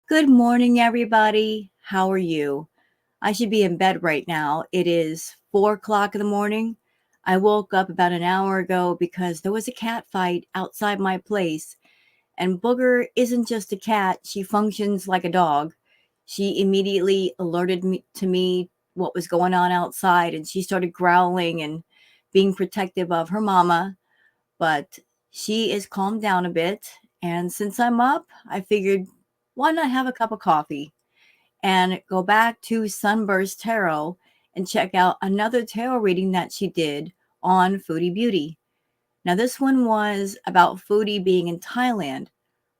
Good morning, everybody. How are you? I should be in bed right now. It is 4 o'clock in the morning. I woke up about an hour ago because there was a cat fight outside my place. And Booger isn't just a cat, she functions like a dog. She immediately alerted me what was going on outside, and she started growling and being protective of her mama. But she is calmed down a bit. And since I'm up, I figured, why not have a cup of coffee and go back to Sunburst Tarot and check out another tarot reading that she did on Foodie Beauty. Now, this one was about Foodie being in Thailand.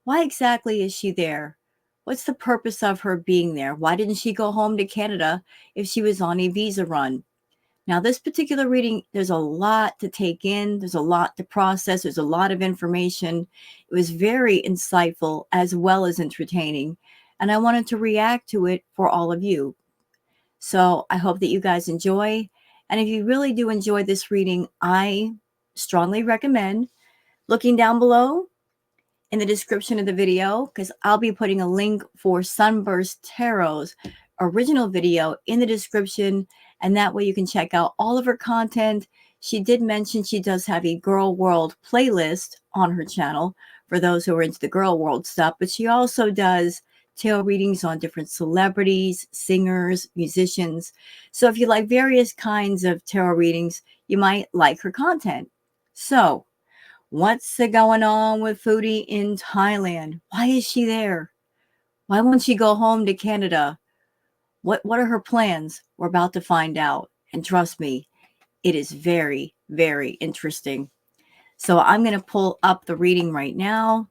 Why exactly is she there? What's the purpose of her being there? Why didn't she go home to Canada if she was on a visa run? Now, this particular reading, there's a lot to take in, there's a lot to process, there's a lot of information. It was very insightful as well as entertaining, and I wanted to react to it for all of you. So I hope that you guys enjoy. And if you really do enjoy this reading, I strongly recommend looking down below in the description of the video, because I'll be putting a link for Sunburst Tarot's original video in the description, and that way you can check out all of her content. She did mention she does have a Girl World playlist on her channel for those who are into the Girl World stuff, but she also does tarot readings on different celebrities, singers, musicians. So if you like various kinds of tarot readings, you might like her content. So what's going on with Foodie in Thailand? Why is she there? Why won't she go home to Canada? What are her plans? We're about to find out. And trust me, it is very, very interesting. So I'm going to pull up the reading right now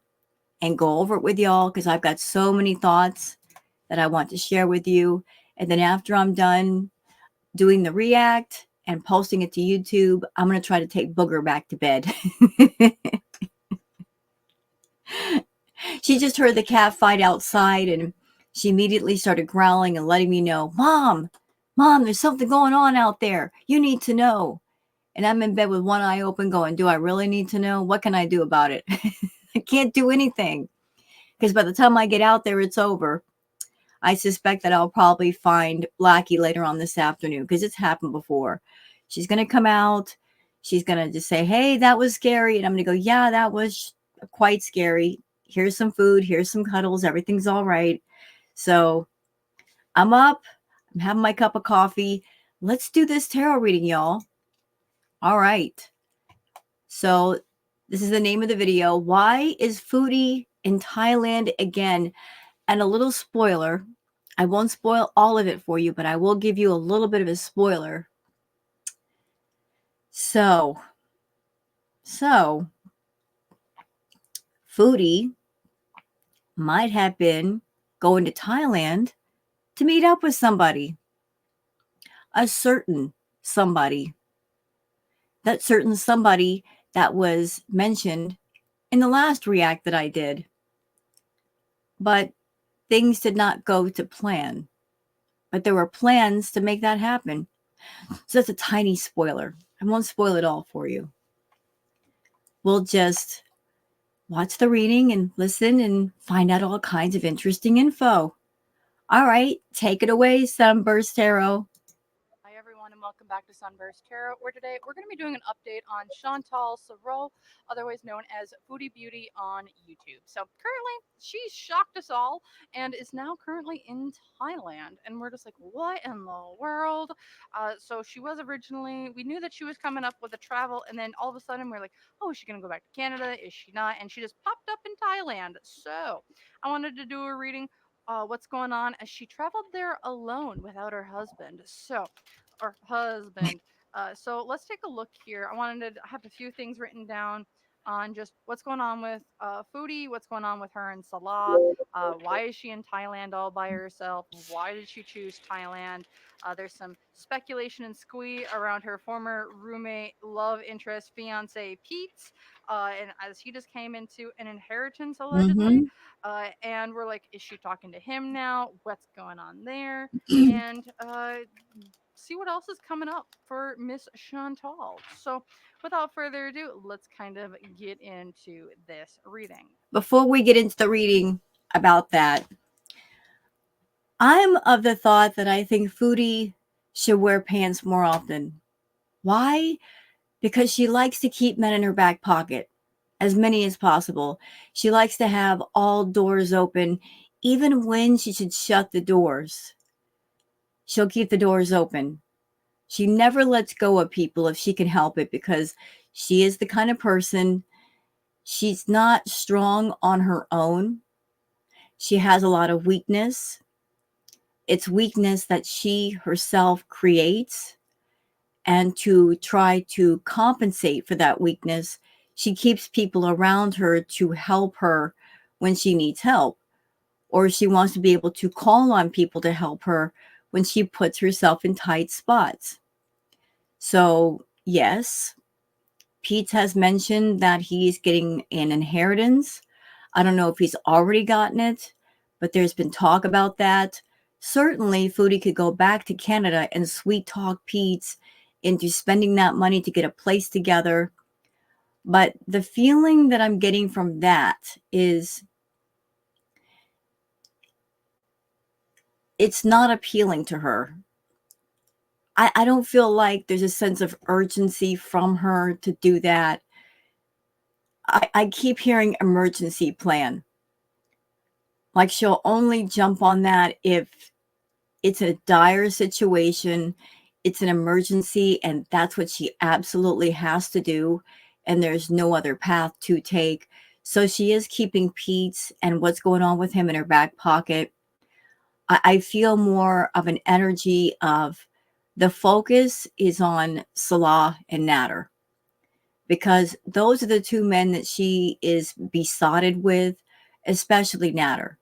and go over it with y'all because I've got so many thoughts that I want to share with you. And then after I'm done doing the react and posting it to YouTube, I'm going to try to take Booger back to bed. She just heard the cat fight outside and she immediately started growling and letting me know, Mom, there's something going on out there. You need to know. And I'm in bed with one eye open going, do I really need to know? What can I do about it? I can't do anything because by the time I get out there, it's over. I suspect that I'll probably find Blackie later on this afternoon because it's happened before. She's going to come out. She's going to just say, hey, that was scary. And I'm going to go, yeah, that was quite scary. Here's some food. Here's some cuddles. Everything's all right. So I'm up. I'm having my cup of coffee. Let's do this tarot reading, y'all. All right. So this is the name of the video. Why is Foodie in Thailand again? And a little spoiler. I won't spoil all of it for you, but I will give you a little bit of a spoiler. So Foodie might have been going to Thailand to meet up with somebody, a certain somebody, that certain somebody that was mentioned in the last react that I did. But things did not go to plan. But there were plans to make that happen. So that's a tiny spoiler. I won't spoil it all for you. We'll just watch the reading and listen and find out all kinds of interesting info. All right, take it away, Sunburst Tarot. Hi everyone and welcome back to Sunburst Tarot, where today we're going to be doing an update on Chantal Saroux, otherwise known as Foodie Beauty on YouTube. So currently she's shocked us all and is now currently in Thailand, and we're just like, what in the world? So she was originally, we knew that she was coming up with a travel, and then all of a sudden we're like, oh, is she going to go back to Canada? Is she not? And she just popped up in Thailand. So I wanted to do a reading what's going on as she traveled there alone without her husband. So let's take a look here. I wanted to have a few things written down on just what's going on with Foodie, what's going on with her and Salah. Why is she in Thailand all by herself? Why did she choose Thailand? There's some speculation and squee around her former roommate, love interest, fiance Pete, and as he just came into an inheritance allegedly. Mm-hmm. And we're like, is she talking to him now? What's going on there? And see what else is coming up for Miss Chantal. So, without further ado, let's kind of get into this reading. Before we get into the reading about that, I'm of the thought that I think Foodie should wear pants more often. Why? Because she likes to keep men in her back pocket, as many as possible. She likes to have all doors open, even when she should shut the doors. She'll keep the doors open. She never lets go of people if she can help it because she is the kind of person, she's not strong on her own. She has a lot of weakness. It's weakness that she herself creates. And to try to compensate for that weakness, she keeps people around her to help her when she needs help, or she wants to be able to call on people to help her when she puts herself in tight spots. So, yes, Pete has mentioned that he's getting an inheritance. I don't know if he's already gotten it, but there's been talk about that. Certainly, Foodie could go back to Canada and sweet talk Pete into spending that money to get a place together. But the feeling that I'm getting from that is it's not appealing to her. I don't feel like there's a sense of urgency from her to do that. I keep hearing emergency plan. Like she'll only jump on that if it's a dire situation, it's an emergency, and that's what she absolutely has to do. And there's no other path to take. So she is keeping Pete and what's going on with him in her back pocket. I feel more of an energy of the focus is on Salah and Nader because those are the two men that she is besotted with, especially Nader.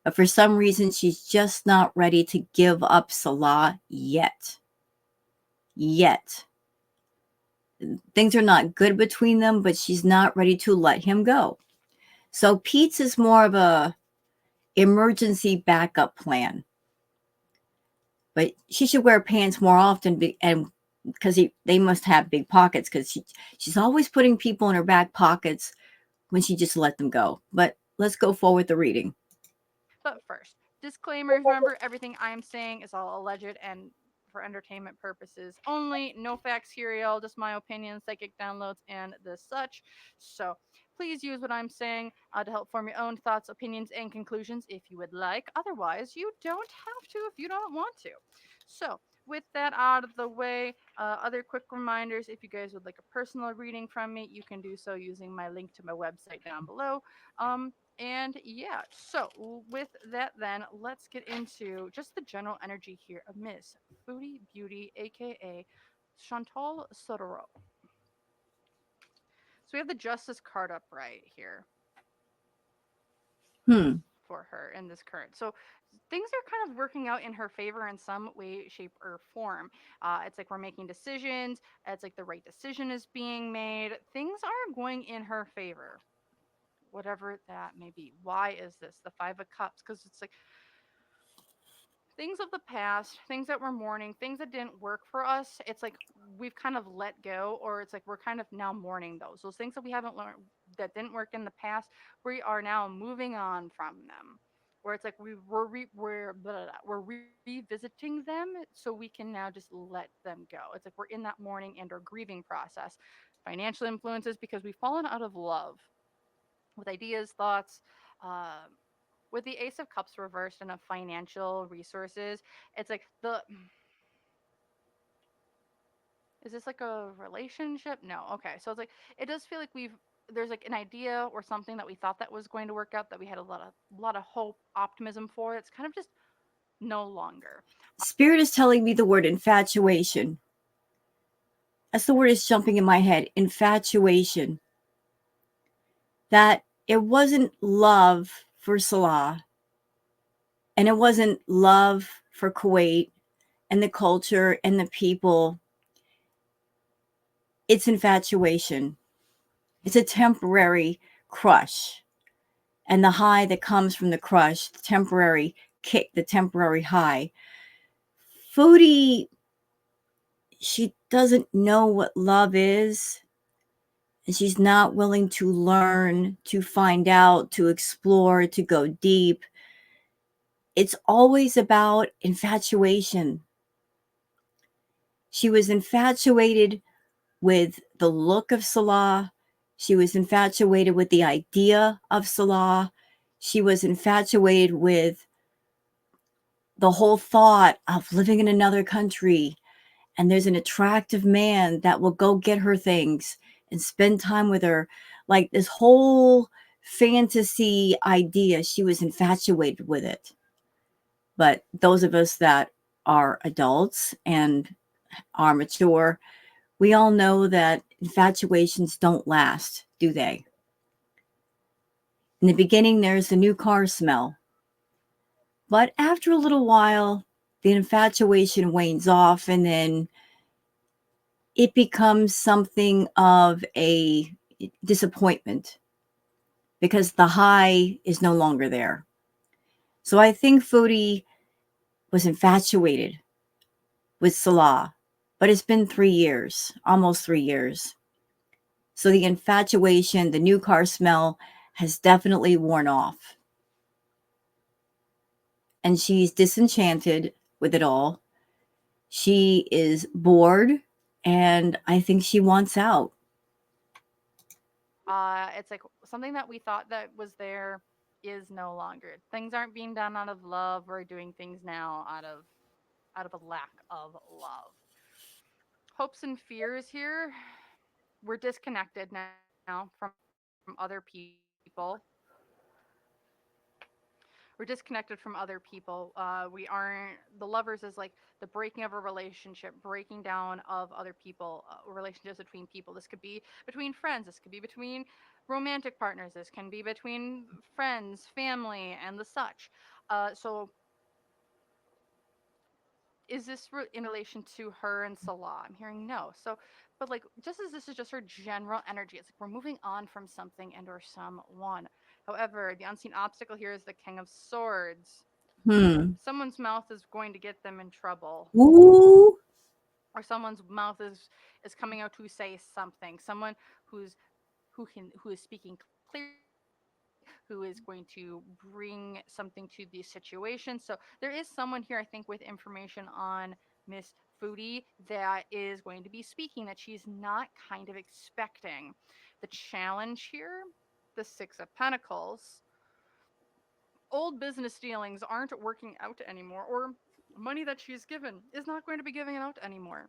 But for some reason, she's just not ready to give up Salah yet. Yet. Things are not good between them, but she's not ready to let him go. So Pete's is more of a emergency backup plan. But she should wear pants more often and because they must have big pockets because she's always putting people in her back pockets when she just let them go. But let's go forward with the reading. But first, disclaimers, remember everything I am saying is all alleged and for entertainment purposes only. No facts here, y'all. Just my opinion, psychic downloads, and the such. So please use what I'm saying to help form your own thoughts, opinions, and conclusions if you would like. Otherwise, you don't have to if you don't want to. So with that out of the way, other quick reminders, if you guys would like a personal reading from me, you can do so using my link to my website down below. And yeah, so with that, then let's get into just the general energy here of Miss Foodie Beauty, aka Chantal Sotero. So we have the Justice card up right here Hmm. for her in this current. So things are kind of working out in her favor in some way, shape, or form. It's like we're making decisions. It's like the right decision is being made. Things are going in her favor, whatever that may be. Why is this the Five of Cups? Because it's like things of the past, things that we're mourning, things that didn't work for us, it's like we've kind of let go, or it's like we're kind of now mourning those things that we haven't learned that didn't work in the past. We are now moving on from them. Where it's like we're revisiting them, so we can now just let them go. It's like we're in that mourning and or grieving process. Financial influences because we've fallen out of love with ideas, thoughts, um, with the Ace of Cups reversed and of financial resources, it's like the is this like a relationship? No. Okay. So it's like it does feel like there's like an idea or something that we thought that was going to work out that we had a lot of hope, optimism for. It's kind of just no longer. Spirit is telling me the word infatuation. That's the word that's jumping in my head. Infatuation. That it wasn't love for Salah and it wasn't love for Kuwait and the culture and the people. It's infatuation. It's a temporary crush. And the high that comes from the crush, the temporary kick, the temporary high. Foodie, she doesn't know what love is. And she's not willing to learn, to find out, to explore, to go deep. It's always about infatuation. She was infatuated with the look of Salah. She was infatuated with the idea of Salah. She was infatuated with the whole thought of living in another country, and there's an attractive man that will go get her things and spend time with her. Like this whole fantasy idea, she was infatuated with it. But those of us that are adults and are mature, we all know that infatuations don't last, do they? In the beginning, there's the new car smell. But after a little while, the infatuation wanes off, and then it becomes something of a disappointment because the high is no longer there. So I think Foodie was infatuated with Salah, but it's been 3 years, almost 3 years. So the infatuation, the new car smell has definitely worn off. And she's disenchanted with it all. She is bored, and I think she wants out. It's like something that we thought that was there is no longer. Things aren't being done out of love. We're doing things now out of a lack of love. Hopes and fears here. We're disconnected now from other people. We're disconnected from other people. We aren't the lovers is like the breaking of a relationship, breaking down of other people, relationships between people. This could be between friends. This could be between romantic partners. This can be between friends, family, and the such. So is this in relation to her and Salah? I'm hearing no. So, but like, just as this is just her general energy, it's like we're moving on from something and or someone. However, the unseen obstacle here is the King of Swords. Hmm. Someone's mouth is going to get them in trouble, Ooh. or someone's mouth is coming out to say something. Someone who is speaking clearly, who is going to bring something to the situation. So there is someone here, I think, with information on Miss Foodie that is going to be speaking that she's not kind of expecting. The challenge here, the Six of Pentacles, old business dealings aren't working out anymore, or money that she's given is not going to be giving it out anymore.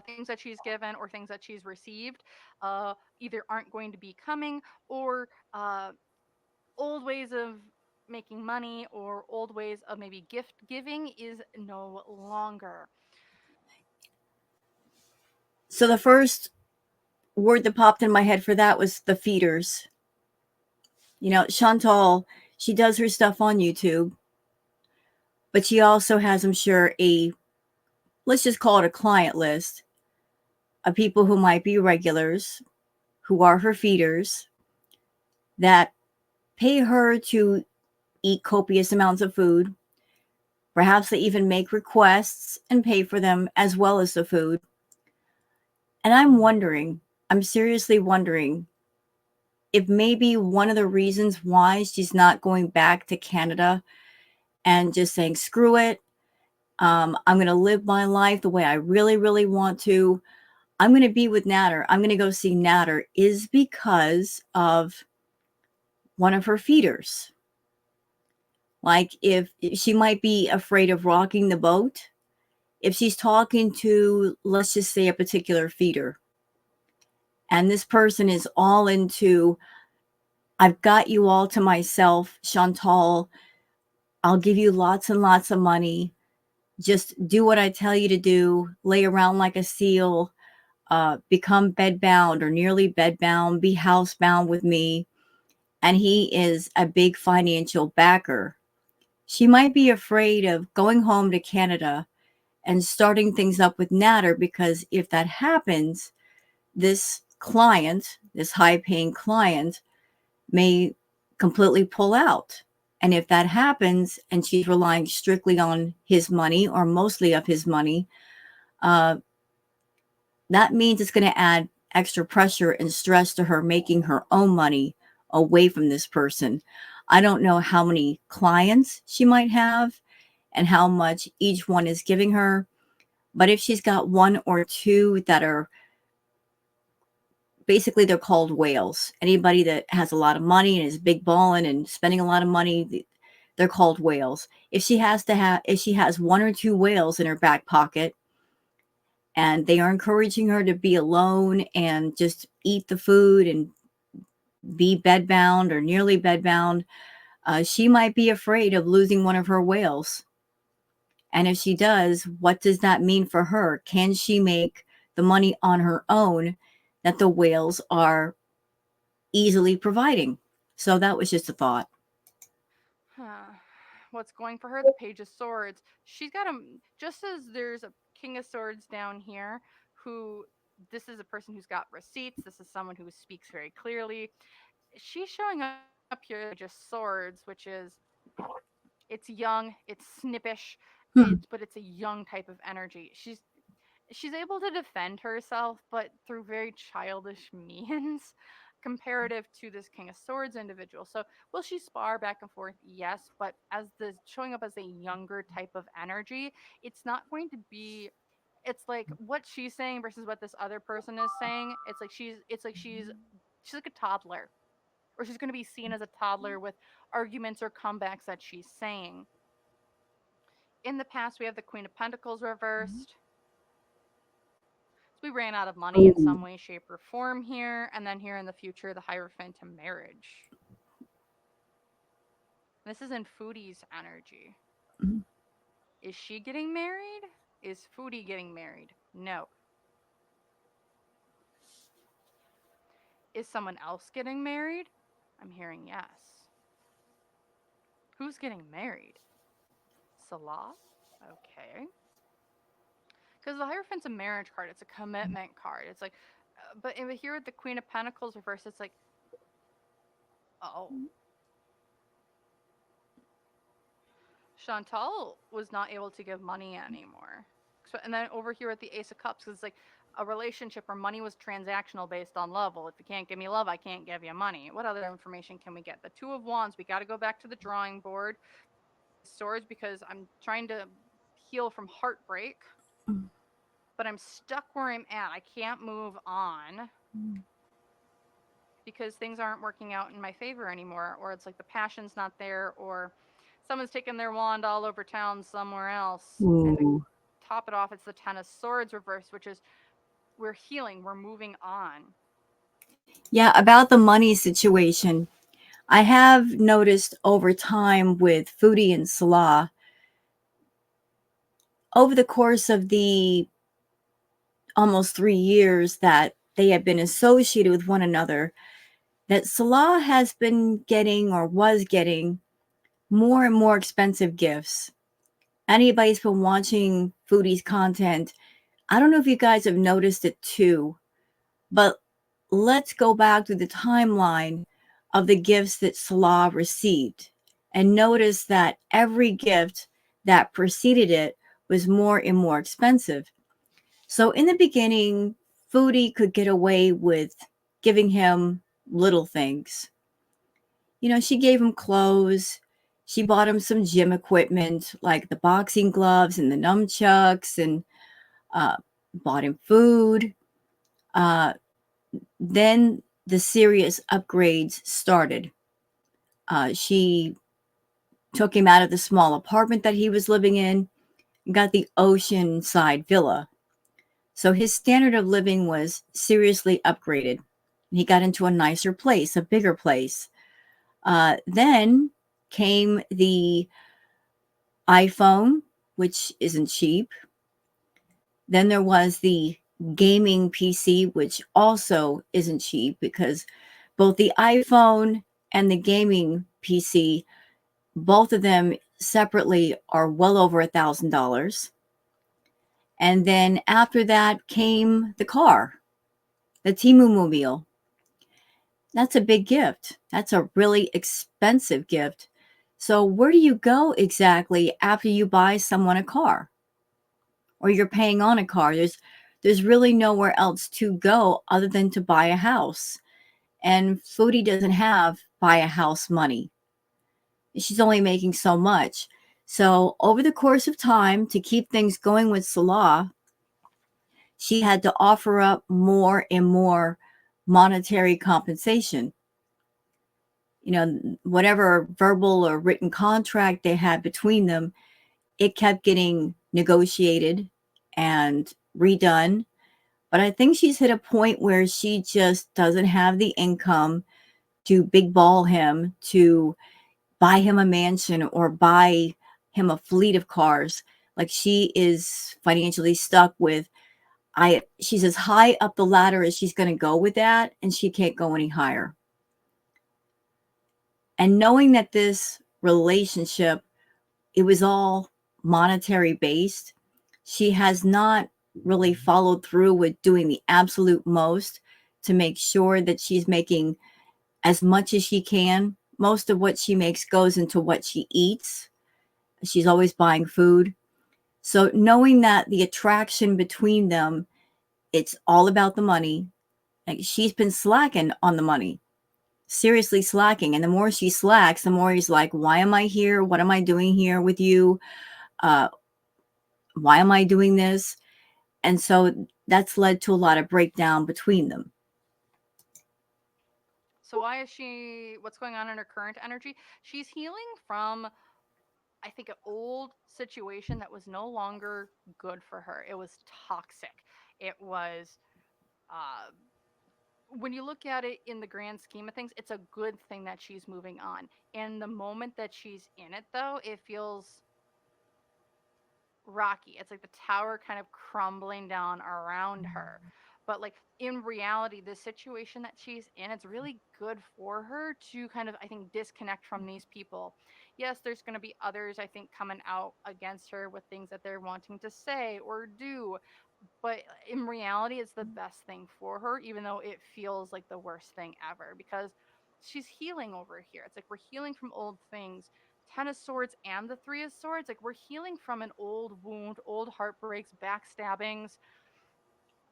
Things that she's given or things that she's received either aren't going to be coming, or old ways of making money or old ways of maybe gift giving is no longer. So the first word that popped in my head for that was the feeders. You know, Chantal, she does her stuff on YouTube, but she also has, I'm sure, let's just call it a client list of people who might be regulars, who are her feeders, that pay her to eat copious amounts of food. Perhaps they even make requests and pay for them as well as the food. And I'm seriously wondering if maybe one of the reasons why she's not going back to Canada and just saying, screw it, I'm going to live my life the way I really, really want to. I'm going to be with Natter. I'm going to go see Natter is because of one of her feeders. Like if she might be afraid of rocking the boat, if she's talking to, let's just say, a particular feeder, and this person is all into, I've got you all to myself, Chantal, I'll give you lots and lots of money. Just do what I tell you to do, lay around like a seal, become bedbound or nearly bedbound, be housebound with me. And he is a big financial backer. She might be afraid of going home to Canada and starting things up with Natter, because if that happens, this client, this high paying client, may completely pull out. And if that happens and she's relying strictly on his money or mostly of his money, uh, that means it's going to add extra pressure and stress to her making her own money away from this person. I don't know how many clients she might have and how much each one is giving her. But if she's got one or two that are basically, they're called whales. Anybody that has a lot of money and is big balling and spending a lot of money, they're called whales. If she has one or two whales in her back pocket and they are encouraging her to be alone and just eat the food and be bedbound or nearly bedbound, she might be afraid of losing one of her whales. And if she does, what does that mean for her? Can she make the money on her own that the whales are easily providing? So that was just a thought. Huh. What's going for her? The Page of Swords. She's got a, just as there's a King of Swords down here, who, this is a person who's got receipts. This is someone who speaks very clearly. She's showing up here, the Page of Swords, which is, it's young, it's snippish, Hmm. but it's a young type of energy. She's able to defend herself, but through very childish means comparative to this King of Swords individual. So will she spar back and forth? Yes, but as the showing up as a younger type of energy, it's not going to be, it's like what she's saying versus what this other person is saying. She's like a toddler, or she's going to be seen as a toddler with arguments or comebacks that she's saying. In the past, we have the Queen of Pentacles reversed. So we ran out of money in Ooh. some way, shape, or form here. And then here in the future, the Hierophant to marriage. This is in Foodie's energy. Mhm. Is she getting married? Is Foodie getting married? No. Is someone else getting married? I'm hearing yes. Who's getting married? Salah? Okay. Because the Hierophant's a marriage card. It's a commitment card. It's like, but here with the Queen of Pentacles reversed, it's like, oh, Chantal was not able to give money anymore. So, and then over here at the Ace of Cups, it's like a relationship where money was transactional based on love. Well, if you can't give me love, I can't give you money. What other information can we get? The Two of Wands, we got to go back to the drawing board. Swords, because I'm trying to heal from heartbreak, but I'm stuck where I'm at. I can't move on because things aren't working out in my favor anymore, or it's like the passion's not there, or someone's taking their wand all over town somewhere else. And to Ooh. top it off, it's the Ten of Swords reversed, which is we're healing, we're moving on. Yeah, about the money situation, I have noticed over time with Foodie and Salah, over the course of the almost 3 years that they have been associated with one another, that Salah has been getting or was getting more and more expensive gifts. Anybody's been watching Foodie's content, I don't know if you guys have noticed it too, but let's go back to the timeline of the gifts that Salah received and notice that every gift that preceded it was more and more expensive. So in the beginning, Foodie could get away with giving him little things. You know, she gave him clothes. She bought him some gym equipment like the boxing gloves and the nunchucks, and uh, bought him food. Uh, then the serious upgrades started. She took him out of the small apartment that he was living in and got the oceanside villa. So his standard of living was seriously upgraded. He got into a nicer place, a bigger place. Then came the iPhone, which isn't cheap. Then there was the gaming PC, which also isn't cheap because both the iPhone and the gaming PC, both of them separately are well over $1,000. And then after that came the car, the Timu Mobile. That's a big gift. That's a really expensive gift. So where do you go exactly after you buy someone a car or you're paying on a car? There's really nowhere else to go other than to buy a house. And Foodie doesn't have buy a house money. she's only making so much. So over the course of time, to keep things going with Salah, she had to offer up more and more monetary compensation. You know, whatever verbal or written contract they had between them, it kept getting negotiated and redone. But I think she's hit a point where she just doesn't have the income to big ball him, to buy him a mansion or buy him a fleet of cars. Like, she is financially stuck with, she's as high up the ladder as she's going to go with that, and she can't go any higher. And knowing that this relationship, it was all monetary based, she has not really followed through with doing the absolute most to make sure that she's making as much as she can. Most of what she makes goes into what she eats. She's always buying food. So knowing that the attraction between them, it's all about the money. Like, she's been slacking on the money, seriously slacking. And the more she slacks, the more he's like, why am I here? What am I doing here with you? Uh, why am I doing this? And so that's led to a lot of breakdown between them. So why is she? What's going on in her current energy? She's healing from, I think, an old situation that was no longer good for her. It was toxic. It was, uh, when you look at it in the grand scheme of things, it's a good thing that she's moving on. And the moment that she's in it, though, it feels rocky. It's like the tower kind of crumbling down around her. But like in reality, the situation that she's in, it's really good for her to kind of, I think, disconnect from these people. Yes, there's going to be others, I think, coming out against her with things that they're wanting to say or do. But in reality, it's the best thing for her, even though it feels like the worst thing ever, because she's healing over here. It's like we're healing from old things. Ten of Swords and the Three of Swords, like we're healing from an old wound, old heartbreaks, backstabbings,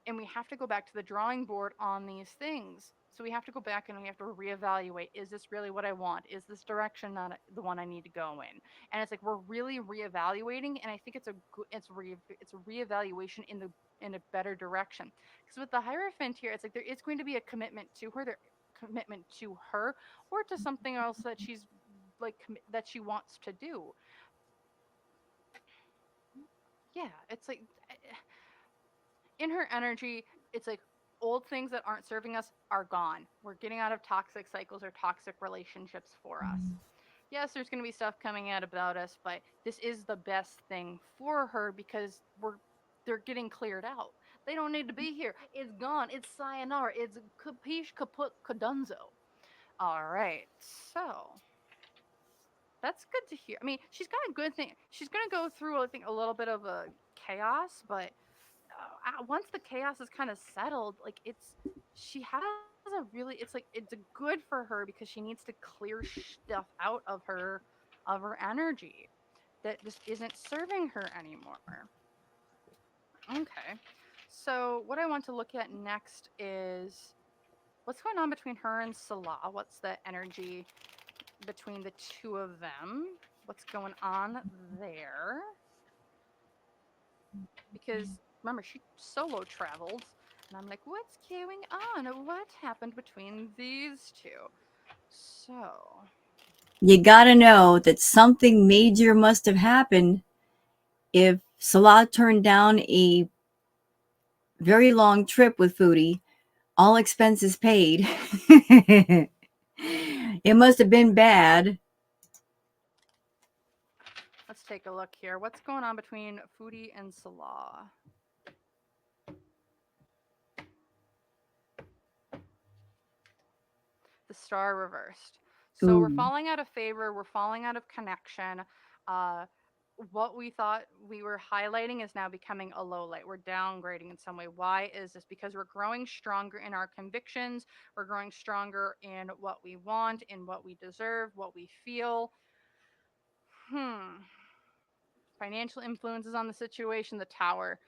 and we have to go back to the drawing board on these things. So we have to go back and we have to reevaluate, is this really what I want? Is this direction not the one I need to go in? And it's like we're really reevaluating, and I think it's a reevaluation in a better direction. Because with the Hierophant here, it's like there is going to be a commitment to her, there commitment to her, or to something else that she's like that she wants to do. Yeah, it's like in her energy, it's like old things that aren't serving us are gone. We're getting out of toxic cycles or toxic relationships for us. Yes, there's going to be stuff coming out about us, but this is the best thing for her because they're getting cleared out. They don't need to be here. It's gone. It's sayonara. It's capiche kaput cadunzo. All right, so that's good to hear. I mean, she's got a good thing. She's going to go through, I think, a little bit of a chaos, but once the chaos is kind of settled, like she has a really, it's good for her because she needs to clear stuff out of her energy that just isn't serving her anymore. Okay. So what I want to look at next is what's going on between her and Salah. What's the energy between the two of them? What's going on there? Because remember, she solo traveled, and I'm like, what's going on? What happened between these two? So, You got to know that something major must have happened if Salah turned down a very long trip with Foodie, all expenses paid. It must have been bad. let's take a look here. What's going on between Foodie and Salah? The star reversed. So we're Ooh. falling out of favor, we're falling out of connection. Uh, what we thought we were highlighting is now becoming a low light. We're downgrading in some way. Why is this? Because we're growing stronger in our convictions. We're growing stronger in what we want, in what we deserve, what we feel. Hmm. Financial influences on the situation, the tower.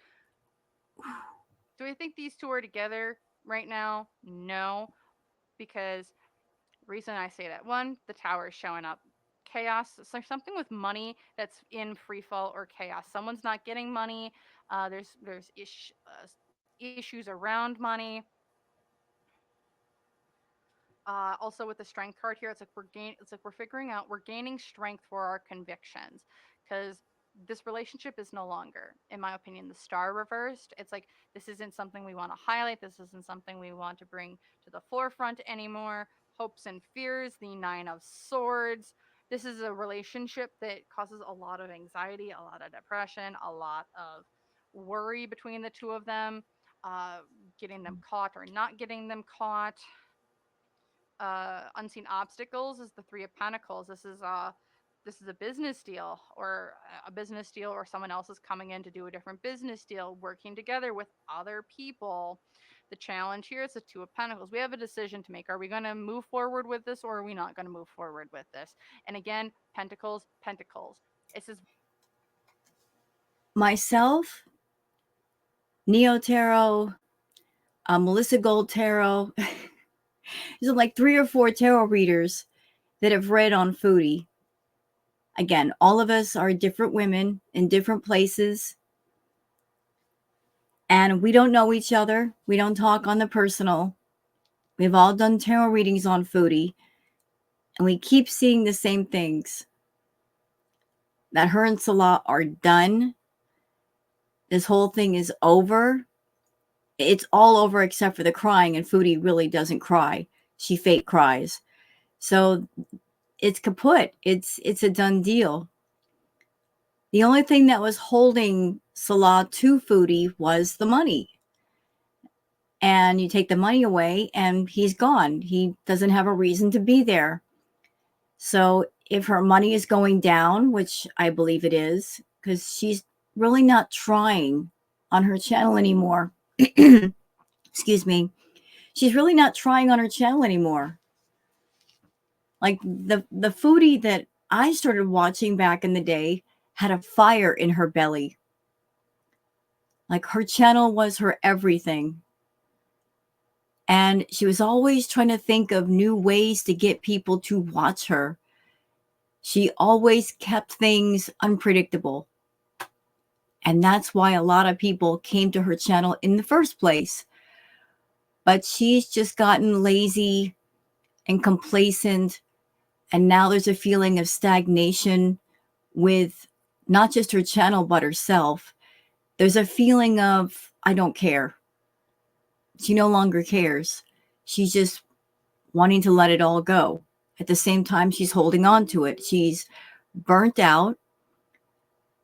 Do I think these two are together right now? No, because reason I say that, one, the tower is showing up. chaos. So something with money that's in free fall or chaos. Someone's not getting money. There's issues around money. Also with the strength card here, it's like we're figuring out we're gaining strength for our convictions, because this relationship is no longer, in my opinion, the star reversed. It's like this isn't something we want to highlight. This isn't something we want to bring to the forefront anymore. Hopes and fears, the Nine of Swords. This is a relationship that causes a lot of anxiety, a lot of depression, a lot of worry between the two of them. Uh, Getting them caught or not getting them caught. Unseen obstacles is the Three of Pentacles. This is a business deal, or someone else is coming in to do a different business deal, working together with other people. The challenge here is the Two of Pentacles. We have a decision to make. Are we going to move forward with this, or are we not going to move forward with this? And again, Pentacles, Pentacles. This is Myself, Neo Tarot, Melissa Gold Tarot. There's like 3 or 4 tarot readers that have read on Foodie. Again, all of us are different women in different places, and we don't know each other. We don't talk on the personal. We've all done tarot readings on Foodie, and we keep seeing the same things. That her and Salah are done. This whole thing is over. It's all over except for the crying, and Foodie really doesn't cry. She fake cries. So it's kaput. It's a done deal. The only thing that was holding Salah to Foodie was the money. And you take the money away and he's gone. He doesn't have a reason to be there. So if her money is going down, which I believe it is, because she's really not trying on her channel anymore. Excuse me. She's really not trying on her channel anymore. Like the Foodie that I started watching back in the day had a fire in her belly. Like her channel was her everything. And she was always trying to think of new ways to get people to watch her. She always kept things unpredictable. And that's why a lot of people came to her channel in the first place. But she's just gotten lazy and complacent. And now there's a feeling of stagnation with not just her channel, but herself. There's a feeling of, I don't care. She no longer cares. She's just wanting to let it all go. At the same time, she's holding on to it. She's burnt out.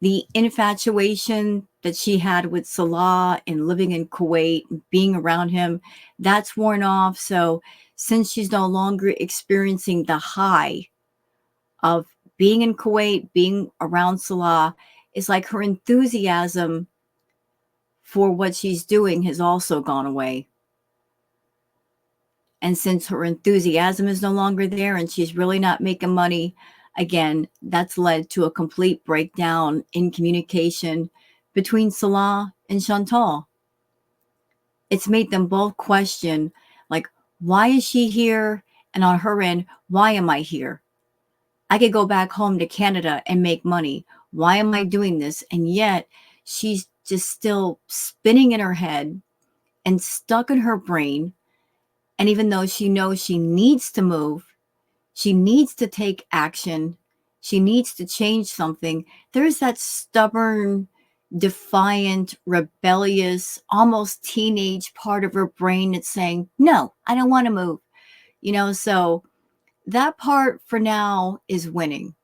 The infatuation that she had with Salah and living in Kuwait, and being around him, that's worn off. So since she's no longer experiencing the high of being in Kuwait, being around Salah, it's like her enthusiasm for what she's doing has also gone away. And since her enthusiasm is no longer there and she's really not making money, again, that's led to a complete breakdown in communication between Salah and Chantal. It's made them both question, like, why is she here? And on her end, why am I here? I could go back home to Canada and make money. Why am I doing this? And yet she's just still spinning in her head and stuck in her brain. And even though she knows she needs to move, she needs to take action, she needs to change something, there's that stubborn, defiant, rebellious, almost teenage part of her brain that's saying, no, I don't want to move. So that part for now is winning.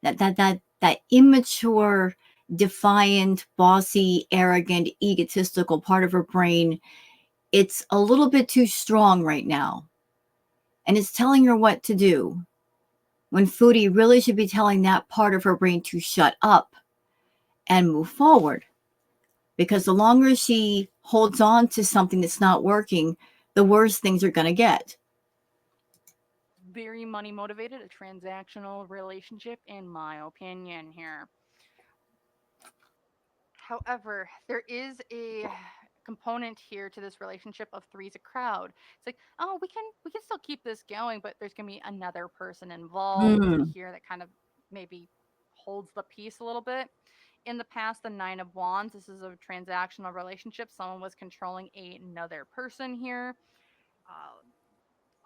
That immature, defiant, bossy, arrogant, egotistical part of her brain, it's a little bit too strong right now. And it's telling her what to do, when Foodie really should be telling that part of her brain to shut up and move forward. Because the longer she holds on to something that's not working, the worse things are going to get. very money motivated, a transactional relationship, in my opinion here. However, there is a component here to this relationship of three's a crowd. It's like, oh, we can still keep this going, but there's gonna be another person involved Mm. here that kind of maybe holds the peace a little bit. In the past, the Nine of Wands, this is a transactional relationship. Someone was controlling another person here. Uh,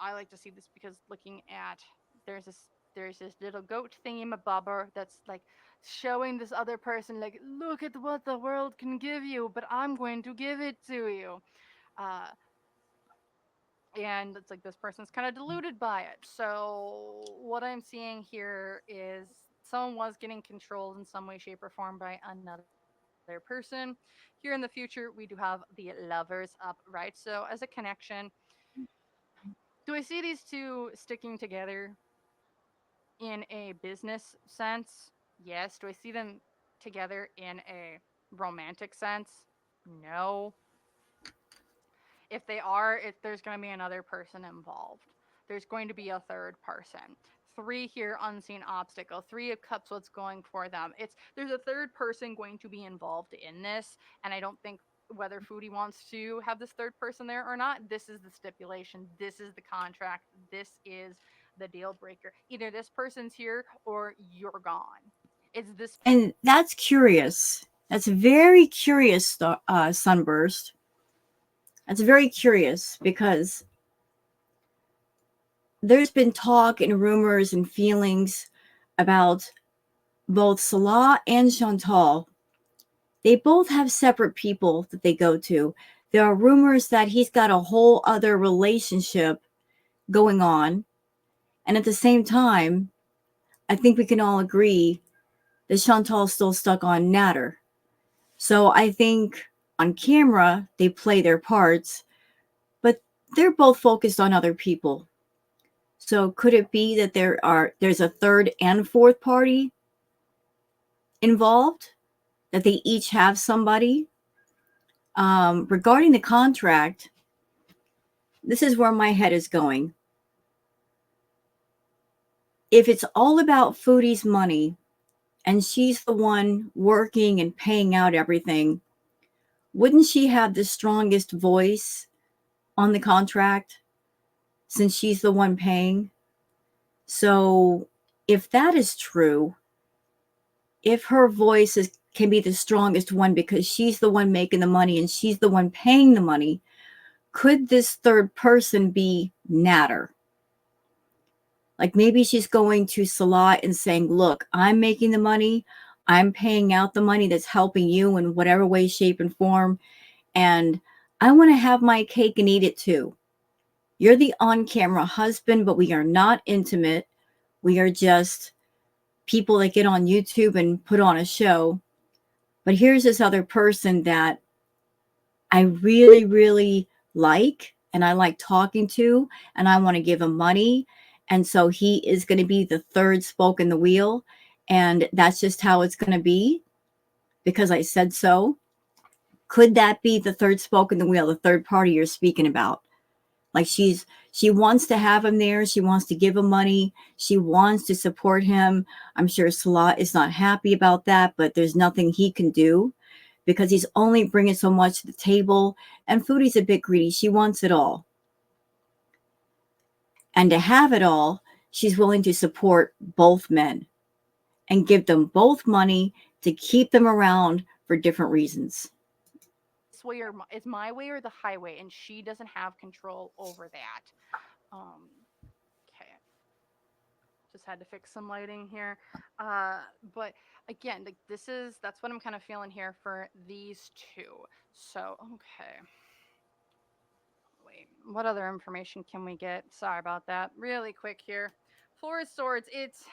I like to see this because looking at there's this there's this little goat thingy bobber that's like showing this other person like, look at what the world can give you, but I'm going to give it to you. Uh, and it's like this person's kind of deluded by it. So what I'm seeing here is someone was getting controlled in some way, shape, or form by another person. Here in the future, we do have the lovers up, right? So as a connection, do I see these two sticking together in a business sense? Yes. Do I see them together in a romantic sense? No. If they are, if there's going to be another person involved, there's going to be a third person. Three here, unseen obstacle. Three of cups, what's going for them? It's there's a third person going to be involved in this, and I don't think whether Foodie wants to have this third person there or not. This is the stipulation. This is the contract. This is the deal breaker. Either this person's here or you're gone. It's this. And that's curious. That's very curious, Sunburst. That's very curious because there's been talk and rumors and feelings about both Salah and Chantal. They both have separate people that they go to. There are rumors that he's got a whole other relationship going on. And at the same time, I think we can all agree that Chantal's still stuck on Natter. So I think on camera, they play their parts, but they're both focused on other people. So could it be that there's a third and fourth party involved? That they each have somebody? Regarding the contract, this is where my head is going. If it's all about Foodie's money and she's the one working and paying out everything, wouldn't she have the strongest voice on the contract since she's the one paying? So if that is true, if her voice can be the strongest one because she's the one making the money and she's the one paying the money, could this third person be Natter? Like maybe she's going to Salah and saying, look, I'm making the money. I'm paying out the money that's helping you in whatever way, shape, and form. And I want to have my cake and eat it too. You're the on-camera husband, but we are not intimate. We are just people that get on YouTube and put on a show. But here's this other person that I really, really like and I like talking to, and I want to give him money. And so he is going to be the third spoke in the wheel. And that's just how it's going to be because I said so. Could that be the third spoke in the wheel, the third party you're speaking about? Like she wants to have him there. She wants to give him money. She wants to support him. I'm sure Salah is not happy about that, but there's nothing he can do because he's only bringing so much to the table. And Foodie's a bit greedy. She wants it all. And to have it all, she's willing to support both men and give them both money to keep them around for different reasons. This way or is my way or the highway, and she doesn't have control over that. Um, okay, just had to fix some lighting here. Uh, but again, like that's what I'm kind of feeling here for these two. So okay, wait, what other information can we get? Sorry about that. Really quick here. Four of Swords. It's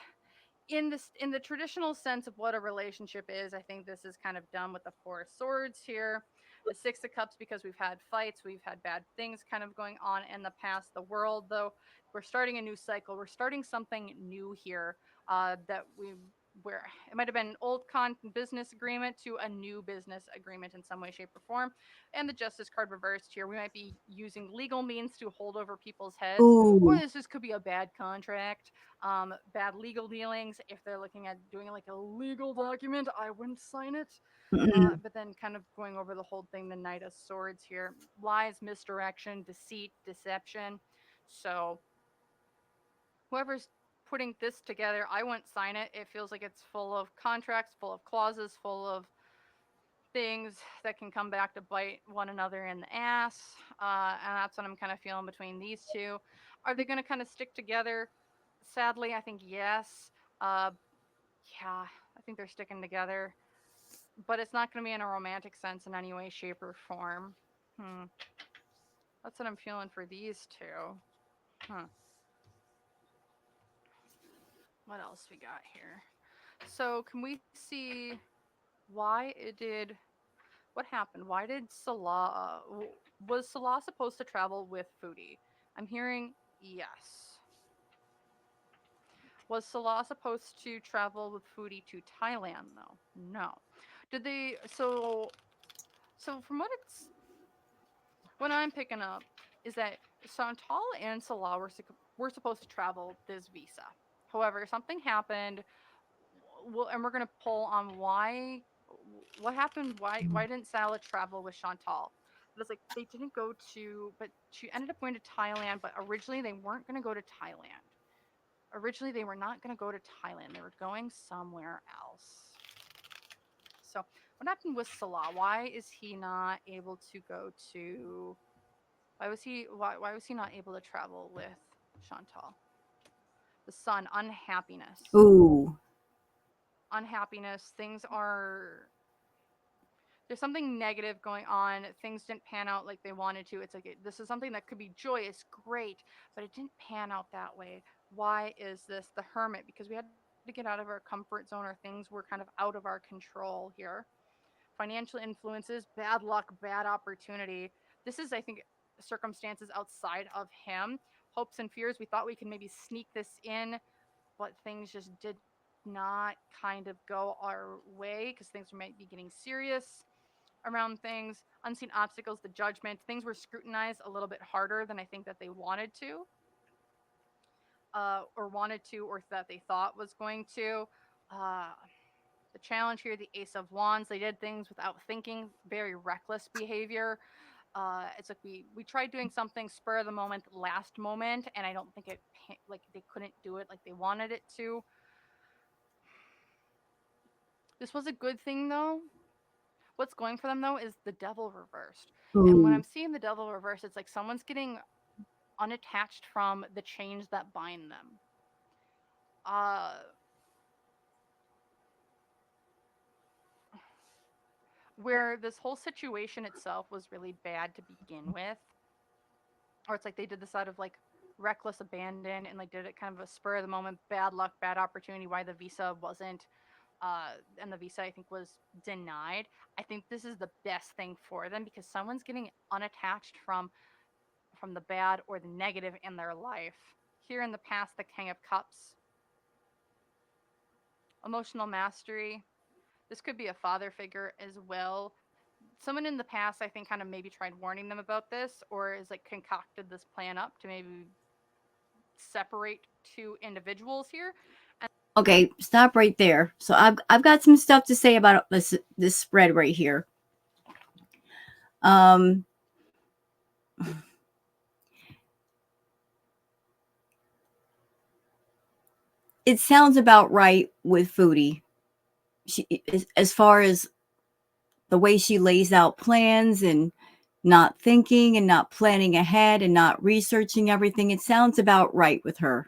in the traditional sense of what a relationship is. I think this is kind of done with the Four of Swords here. The Six of Cups, because we've had fights, we've had bad things kind of going on in the past. The world, though, we're starting a new cycle. We're starting something new here. That we where it might have been an old business agreement to a new business agreement in some way, shape, or form. And the justice card reversed here. We might be using legal means to hold over people's heads, or Ooh. this just could be a bad contract, bad legal dealings. If they're looking at doing like a legal document, I wouldn't sign it. Mm-mm. But then kind of going over the whole thing, the Knight of Swords here, lies, misdirection, deceit, deception. So whoever's putting this together, I wouldn't sign it. It feels like it's full of contracts, full of clauses, full of things that can come back to bite one another in the ass. And that's what I'm kind of feeling between these two. Are they going to kind of stick together? Sadly, I think yes. Uh, yeah, I think they're sticking together, but it's not going to be in a romantic sense in any way, shape, or form. Hmm. That's what I'm feeling for these two. Huh. What else we got here? So, can we see why it did? What happened? Why did Salah? Was Salah supposed to travel with Foodie? I'm hearing yes. Was Salah supposed to travel with Foodie to Thailand though? No. Did they? So from what I'm picking up is that Santal and Salah were supposed to travel this visa. However, something happened. Well, and we're gonna pull on what happened. Why didn't Salah travel with Chantal? It was like they didn't go to, but she ended up going to Thailand. But originally they weren't gonna go to Thailand. Originally they were not gonna go to Thailand. They were going somewhere else. So what happened with Salah? Why is he not able to go to? Why was he not able to travel with Chantal? The sun, unhappiness. Ooh. Unhappiness. Things are there's something negative going on. Things didn't pan out like they wanted to. It's like this is something that could be joyous, great, but it didn't pan out that way. Why is this the hermit? Because we had to get out of our comfort zone, or things were kind of out of our control here. Financial influences, bad luck, bad opportunity. This is, I think, circumstances outside of him. Hopes and fears. We thought we could maybe sneak this in, but things just did not kind of go our way because things might be getting serious around things. Unseen obstacles, the judgment. Things were scrutinized a little bit harder than I think that they wanted to, or that they thought was going to. Uh, the challenge here, the Ace of Wands, they did things without thinking, very reckless behavior. It's like we tried doing something spur of the moment, last moment, and I don't think like they couldn't do it like they wanted it to. This was a good thing though. What's going for them though is the devil reversed. And when Ooh. I'm seeing the devil reversed, it's like someone's getting unattached from the chains that bind them. Uh, where this whole situation itself was really bad to begin with, or it's like they did this out of like reckless abandon and like did it kind of a spur of the moment, bad luck, bad opportunity. Why the visa wasn't, and the visa I think was denied. I think this is the best thing for them because someone's getting unattached from the bad or the negative in their life. Here in the past, the King of Cups, emotional mastery. This could be a father figure as well. Someone in the past, I think, kind of maybe tried warning them about this, or is like concocted this plan up to maybe separate two individuals here. And Okay, stop right there. So I've got some stuff to say about this spread right here. Um, it sounds about right with Foodie. She, as far as the way she lays out plans and not thinking and not planning ahead and not researching everything, it sounds about right with her.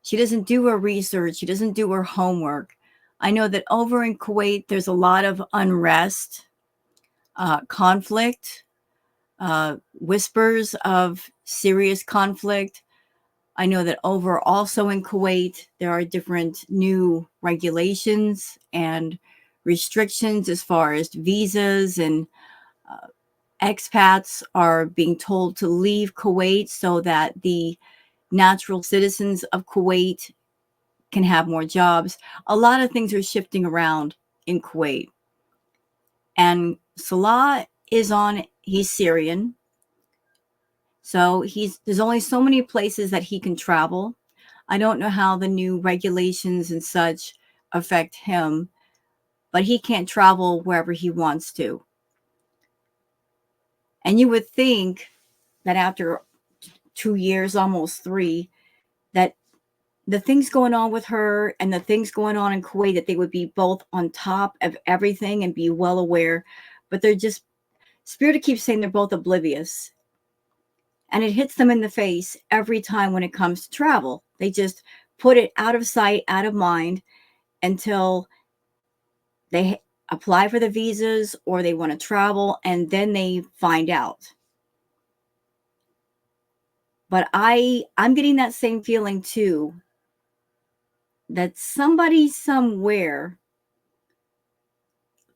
She doesn't do her research. She doesn't do her homework. I know that over in Kuwait, there's a lot of unrest, conflict, whispers of serious conflict. I know that over also in Kuwait, there are different new regulations and restrictions as far as visas, and expats are being told to leave Kuwait so that the natural citizens of Kuwait can have more jobs. A lot of things are shifting around in Kuwait. And Salah he's Syrian. So there's only so many places that he can travel. I don't know how the new regulations and such affect him, but he can't travel wherever he wants to. And you would think that after 2 years, almost 3, that the things going on with her and the things going on in Kuwait, that they would be both on top of everything and be well aware, but they're just, Spirit keeps saying they're both oblivious. And it hits them in the face every time when it comes to travel. They just put it out of sight, out of mind until they apply for the visas or they want to travel, and then they find out. But I'm getting that same feeling too, that somebody somewhere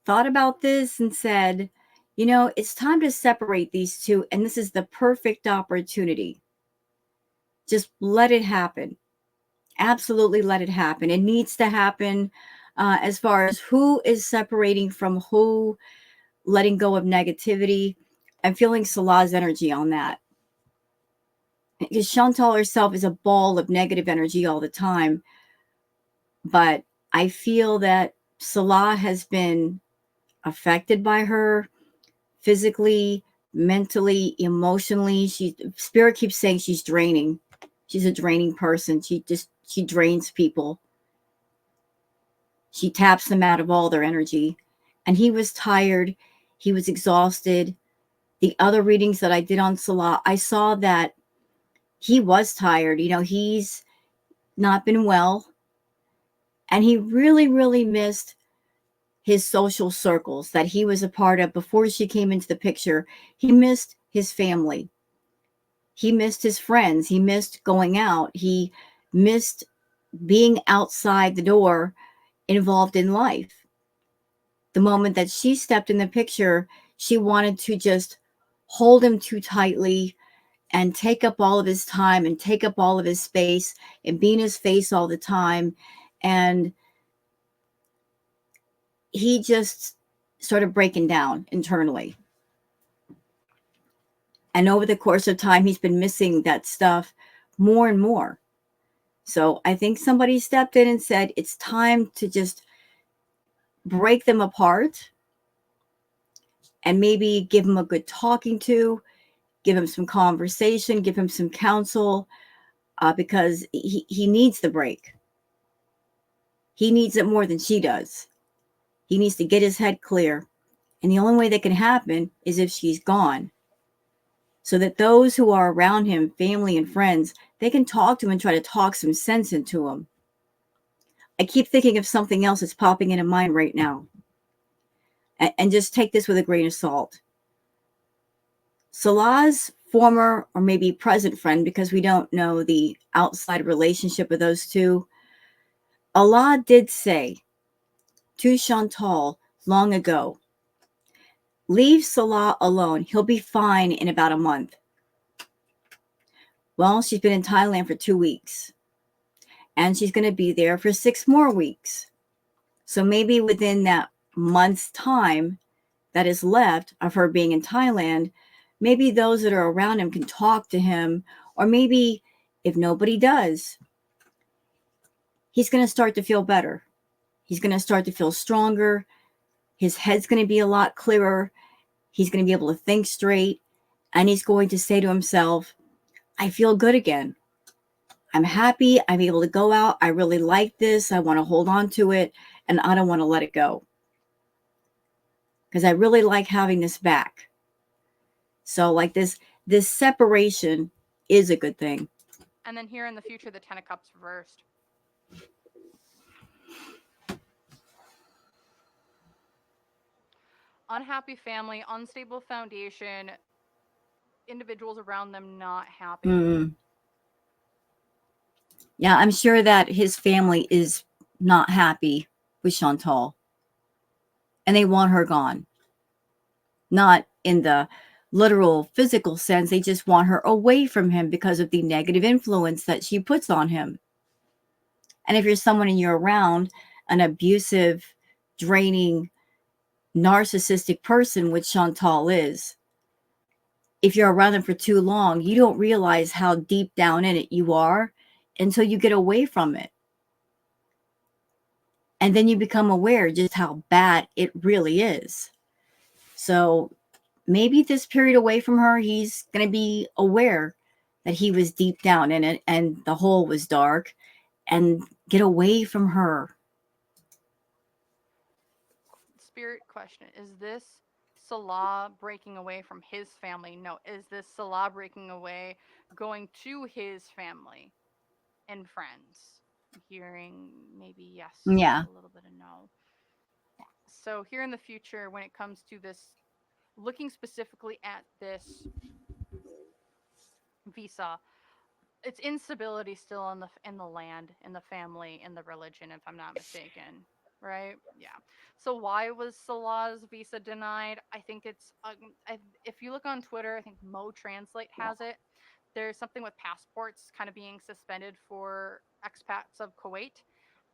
thought about this and said, it's time to separate these two, and this is the perfect opportunity. Just let it happen. Absolutely let it happen. It needs to happen. As far as who is separating from who, letting go of negativity. I'm feeling Salah's energy on that. Because Chantal herself is a ball of negative energy all the time. But I feel that Salah has been affected by her physically, mentally, emotionally. Spirit keeps saying she's draining. She's a draining person. She drains people. She taps them out of all their energy. And he was tired. He was exhausted. The other readings that I did on Salah, I saw that he was tired. He's not been well. And he really, really missed his social circles that he was a part of before she came into the picture. He missed his family. He missed his friends. He missed going out. He missed being outside the door, involved in life. The moment that she stepped in the picture, she wanted to just hold him too tightly and take up all of his time and take up all of his space and be in his face all the time. And he just started breaking down internally. And over the course of time, he's been missing that stuff more and more. So I think somebody stepped in and said, it's time to just break them apart and maybe give him a good talking to, give him some conversation, give him some counsel, because he needs the break. He needs it more than she does. He needs to get his head clear. And the only way that can happen is if she's gone. So that those who are around him, family and friends, they can talk to him and try to talk some sense into him. I keep thinking of something else that's popping into mind right now. And just take this with a grain of salt. Salah's former or maybe present friend, because we don't know the outside relationship of those two, Allah did say to Chantal long ago, leave Salah alone. He'll be fine in about a month. Well, she's been in Thailand for 2 weeks. And she's going to be there for 6 more weeks. So maybe within that month's time that is left of her being in Thailand, maybe those that are around him can talk to him. Or maybe if nobody does, he's going to start to feel better. He's going to start to feel stronger. His head's going to be a lot clearer. He's going to be able to think straight. And he's going to say to himself, I feel good again. I'm happy. I'm able to go out. I really like this. I want to hold on to it. And I don't want to let it go. Because I really like having this back. So like this separation is a good thing. And then here in the future, the 10 of Cups reversed. Unhappy family, unstable foundation, individuals around them not happy. Yeah, I'm sure that his family is not happy with Chantal. And they want her gone. Not in the literal physical sense. They just want her away from him because of the negative influence that she puts on him. And if you're someone and you're around an abusive, draining, narcissistic person, which Chantal is, if you're around them for too long, you don't realize how deep down in it you are until you get away from it. And then you become aware just how bad it really is. So maybe this period away from her, he's going to be aware that he was deep down in it and the hole was dark, and get away from her. Spirit question: is this Salah breaking away from his family? No. Is this Salah breaking away, going to his family and friends? Hearing maybe yes, Yeah. a little bit of no. So here in the future, when it comes to this, looking specifically at this visa, it's instability still in the land, in the family, in the religion, if I'm not mistaken. Right? Yeah. So why was Salah's visa denied? I think it's if you look on Twitter, I think Mo Translate has it. There's something with passports kind of being suspended for expats of Kuwait,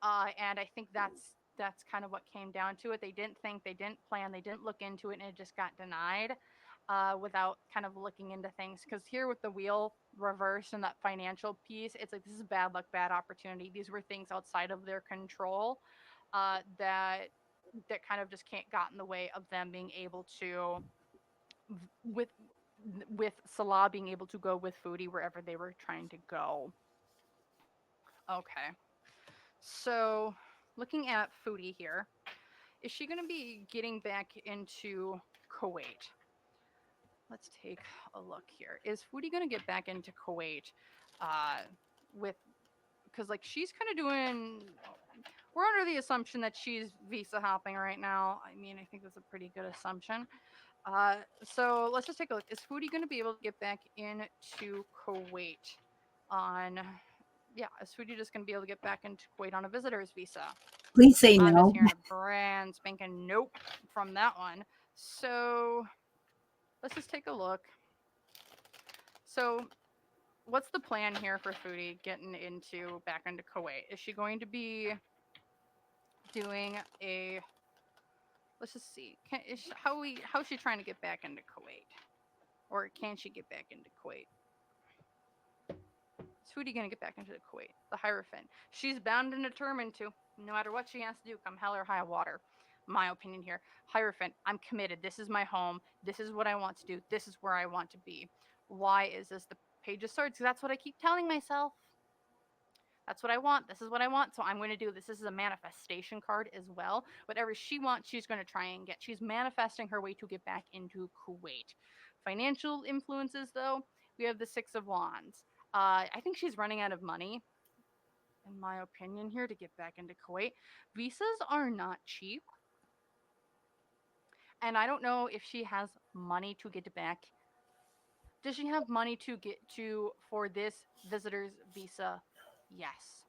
and I think that's kind of what came down to it. They didn't think, they didn't plan, they didn't look into it, and it just got denied without kind of looking into things. Because here with the wheel reverse and that financial piece, it's like this is bad luck, bad opportunity. These were things outside of their control that kind of just can't got in the way of them being able to with with Salah being able to go with Foodie wherever they were trying to go. Okay. So, looking at Foodie here, is she going to be getting back into Kuwait? Let's take a look here. Is Foodie going to get back into Kuwait uh, with, because like she's kind of doing, we're under the assumption that she's visa hopping right now. I mean, I think that's a pretty good assumption. So let's just take a look. Is Foodie going to be able to get back into Kuwait on, yeah, is Foodie just going to be able to get back into Kuwait on a visitor's visa? Please say I'm just no. hearing a brand spanking nope from that one. So let's just take a look. So what's the plan here for Foodie getting into back into Kuwait? Is she going to be doing a, let's just see. How is she trying to get back into Kuwait? Or can she get back into Kuwait? Is Foodie gonna get back into the Kuwait? The Hierophant. She's bound and determined to, no matter what she has to do, come hell or high water. My opinion here. Hierophant, I'm committed. This is my home. This is what I want to do. This is where I want to be. Why is this the Page of Swords? Because that's what I keep telling myself. That's what I want. This is what I want. So I'm going to do this. This is a manifestation card as well. Whatever she wants, she's going to try and get. She's manifesting her way to get back into Kuwait. Financial influences, though, we have the Six of Wands. I think she's running out of money, in my opinion, here to get back into Kuwait. Visas are not cheap. And I don't know if she has money to get back. Does she have money to get to for this visitor's visa? Yes.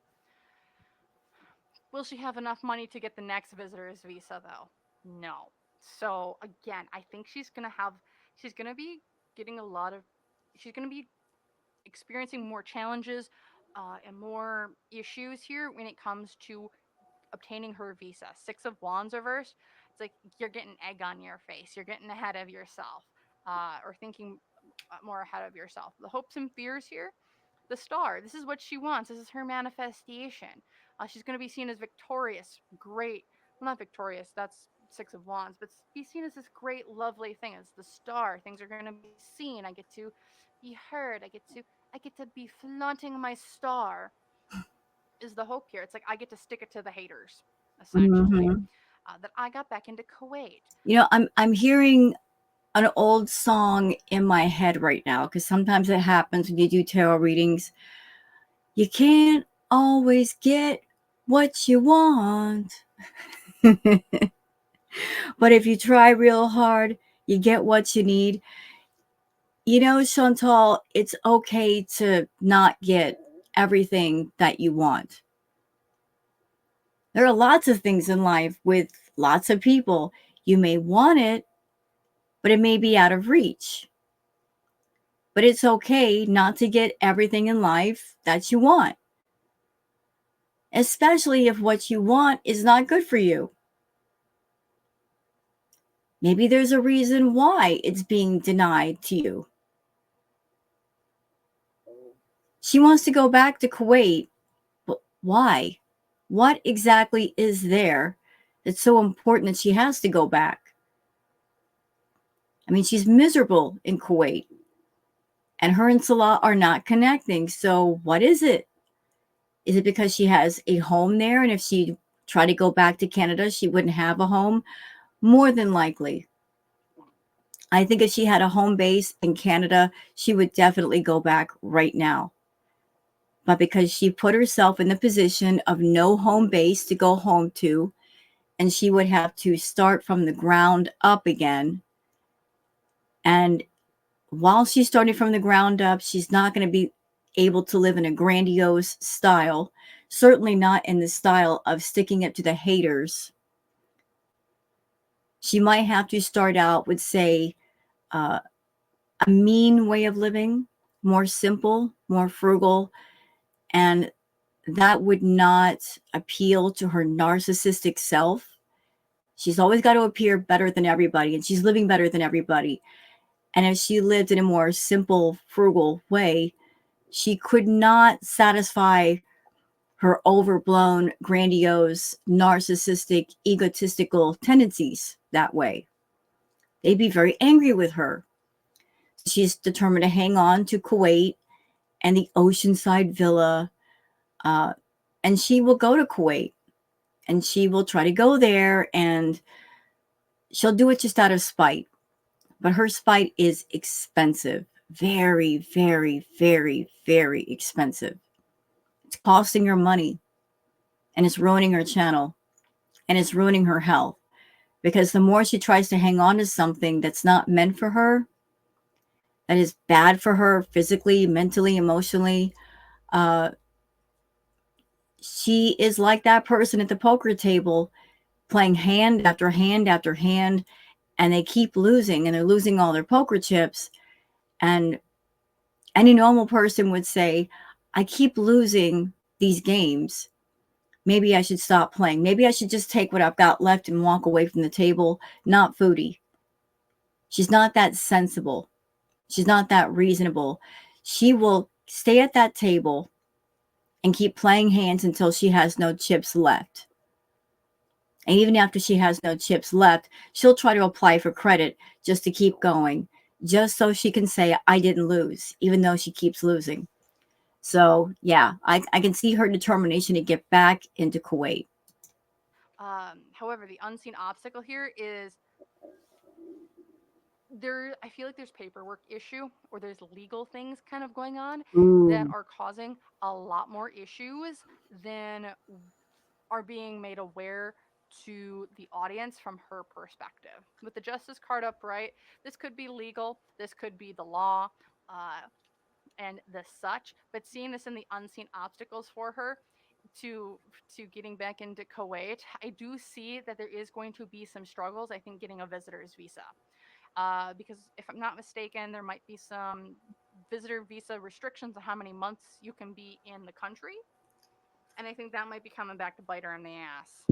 Will she have enough money to get the next visitor's visa though? No. So again, I think she's gonna be getting a lot of she's gonna be experiencing more challenges and more issues here when it comes to obtaining her visa. Six of Wands reversed. It's like you're getting egg on your face. You're getting ahead of yourself, or thinking more ahead of yourself. The hopes and fears here, the Star. This is what she wants. This is her manifestation. She's going to be seen as victorious, great. Well, not victorious. That's Six of Wands, but be seen as this great, lovely thing. As the Star, things are going to be seen. I get to be heard. I get to be flaunting my star. Is the hope here? It's like I get to stick it to the haters, essentially. Mm-hmm. That I got back into Kuwait. I'm hearing an old song in my head right now, because sometimes it happens when you do tarot readings. You can't always get what you want. But if you try real hard, you get what you need. Chantal, it's okay to not get everything that you want. There are lots of things in life with lots of people. You may want it, but it may be out of reach. But it's okay not to get everything in life that you want. especially if what you want is not good for you. Maybe there's a reason why it's being denied to you. She wants to go back to Kuwait, but why? What exactly is there that's so important that she has to go back? I mean, she's miserable in Kuwait, and her and Salah are not connecting. So, what is it? Is it because she has a home there, and if she tried to go back to Canada, she wouldn't have a home? More than likely. I think if she had a home base in Canada, she would definitely go back right now. But because she put herself in the position of no home base to go home to, and she would have to start from the ground up again. And while she's starting from the ground up, she's not going to be able to live in a grandiose style, certainly not in the style of sticking it to the haters. She might have to start out with, say, a mean way of living, more simple, more frugal, and that would not appeal to her narcissistic self. She's always got to appear better than everybody, and she's living better than everybody. And if she lived in a more simple, frugal way, she could not satisfy her overblown, grandiose, narcissistic, egotistical tendencies that way. They'd be very angry with her. She's determined to hang on to Kuwait and the oceanside villa. And she will go to Kuwait and she will try to go there and she'll do it just out of spite. But her spite is expensive. Very, very, very, very expensive. It's costing her money and it's ruining her channel and it's ruining her health because the more she tries to hang on to something that's not meant for her, that is bad for her physically, mentally, emotionally, she is like that person at the poker table playing hand after hand after hand, and they keep losing and they're losing all their poker chips. And any normal person would say, I keep losing these games. Maybe I should stop playing. Maybe I should just take what I've got left and walk away from the table. Not Foodie. She's not that sensible. She's not that reasonable. She will stay at that table and keep playing hands until she has no chips left. And even after she has no chips left, she'll try to apply for credit just to keep going, just so she can say, I didn't lose, even though she keeps losing. So, yeah, I can see her determination to get back into Kuwait. However, the unseen obstacle here is I feel like there's paperwork issue or there's legal things kind of going on that Ooh. are causing a lot more issues than are being made aware to the audience from her perspective. With the justice card upright, this could be legal, this could be the law, and the such. But seeing this in the unseen obstacles for her to getting back into Kuwait, I do see that there is going to be some struggles. I think getting a visitor's visa, because if I'm not mistaken, there might be some visitor visa restrictions on how many months you can be in the country. And I think that might be coming back to bite her in the ass,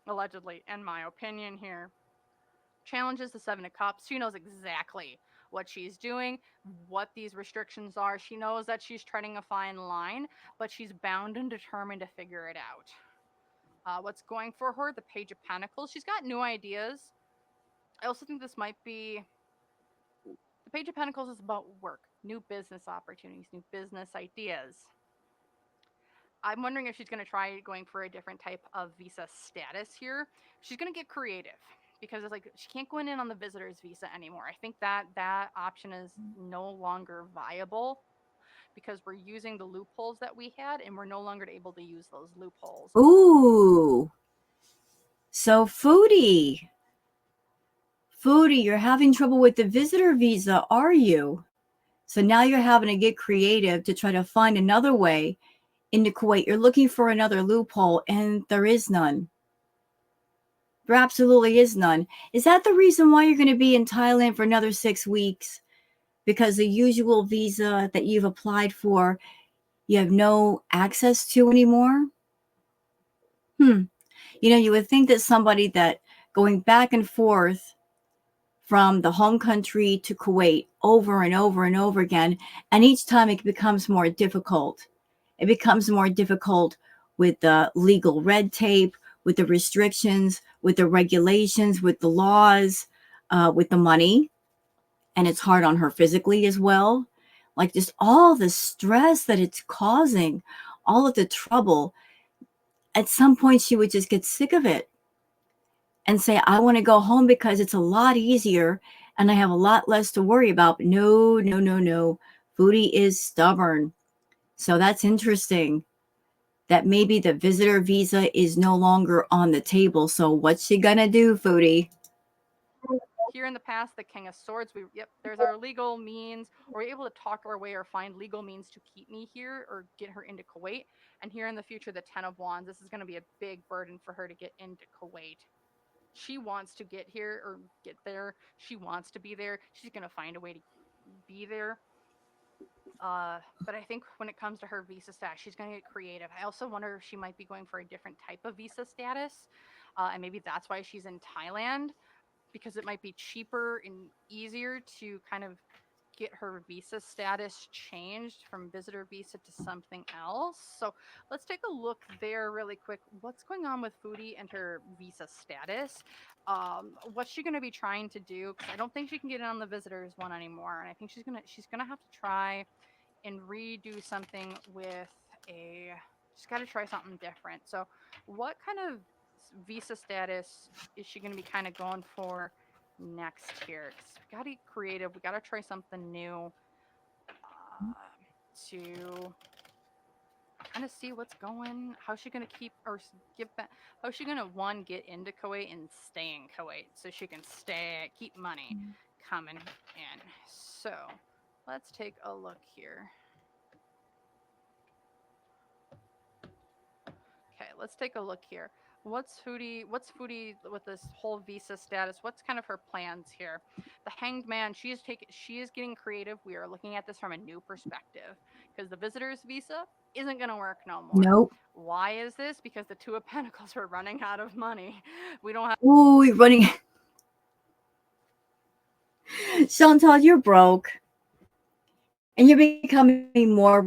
allegedly, in my opinion here. Challenges the Seven of Cups. She knows exactly what she's doing, what these restrictions are. She knows that she's treading a fine line, but she's bound and determined to figure it out. What's going for her? The Page of Pentacles. She's got new ideas. I also think this might be the Page of Pentacles is about work, new business opportunities, new business ideas. I'm wondering if she's going to try going for a different type of visa status here. She's going to get creative because it's like she can't go in on the visitor's visa anymore. I think that option is no longer viable because we're using the loopholes that we had and we're no longer able to use those loopholes. Ooh. So Foodie, you're having trouble with the visitor visa, are you? So now you're having to get creative to try to find another way into Kuwait. You're looking for another loophole, and there is none. There absolutely is none. Is that the reason why you're going to be in Thailand for another 6 weeks? Because the usual visa that you've applied for, you have no access to anymore? Hmm. You would think that somebody that going back and forth from the home country to Kuwait over and over and over again, and each time it becomes more difficult. It becomes more difficult with the legal red tape, with the restrictions, with the regulations, with the laws, with the money, and it's hard on her physically as well. Like just all the stress that it's causing, all of the trouble. At some point, she would just get sick of it and say, I want to go home because it's a lot easier and I have a lot less to worry about. But no, no, no, no. Foodie is stubborn. So that's interesting that maybe the visitor visa is no longer on the table. So what's she going to do, Foodie? Here in the past, the King of Swords, there's our legal means. We're able to talk our way or find legal means to keep me here or get her into Kuwait. And here in the future, the Ten of Wands, this is going to be a big burden for her to get into Kuwait. She wants to get here or get there. She wants to be there. She's going to find a way to be there. But I think when it comes to her visa status, she's going to get creative. I also wonder if she might be going for a different type of visa status. And maybe that's why she's in Thailand, because it might be cheaper and easier to kind of get her visa status changed from visitor visa to something else. So let's take a look there really quick. What's going on with Foodie and her visa status? What's she going to be trying to do? Because I don't think she can get in on the visitors one anymore, and I think she's gonna have to try and redo something with a. She's got to try something different. So, what kind of visa status is she going to be kind of going for next here? Because we got to get creative. We got to try something new to kind of see what's going. How's she going to keep or get back? How's she going to one get into Kuwait and stay in Kuwait so she can keep money coming in? So, let's take a look here. Okay, let's take a look here. What's Foodie with this whole visa status? What's kind of her plans here? The Hanged Man, she is getting creative. We are looking at this from a new perspective because the visitor's visa isn't going to work no more. Nope. Why is this? Because the Two of Pentacles are running out of money. We don't have Ooh, you're running. Chantal, you're broke. And you're becoming more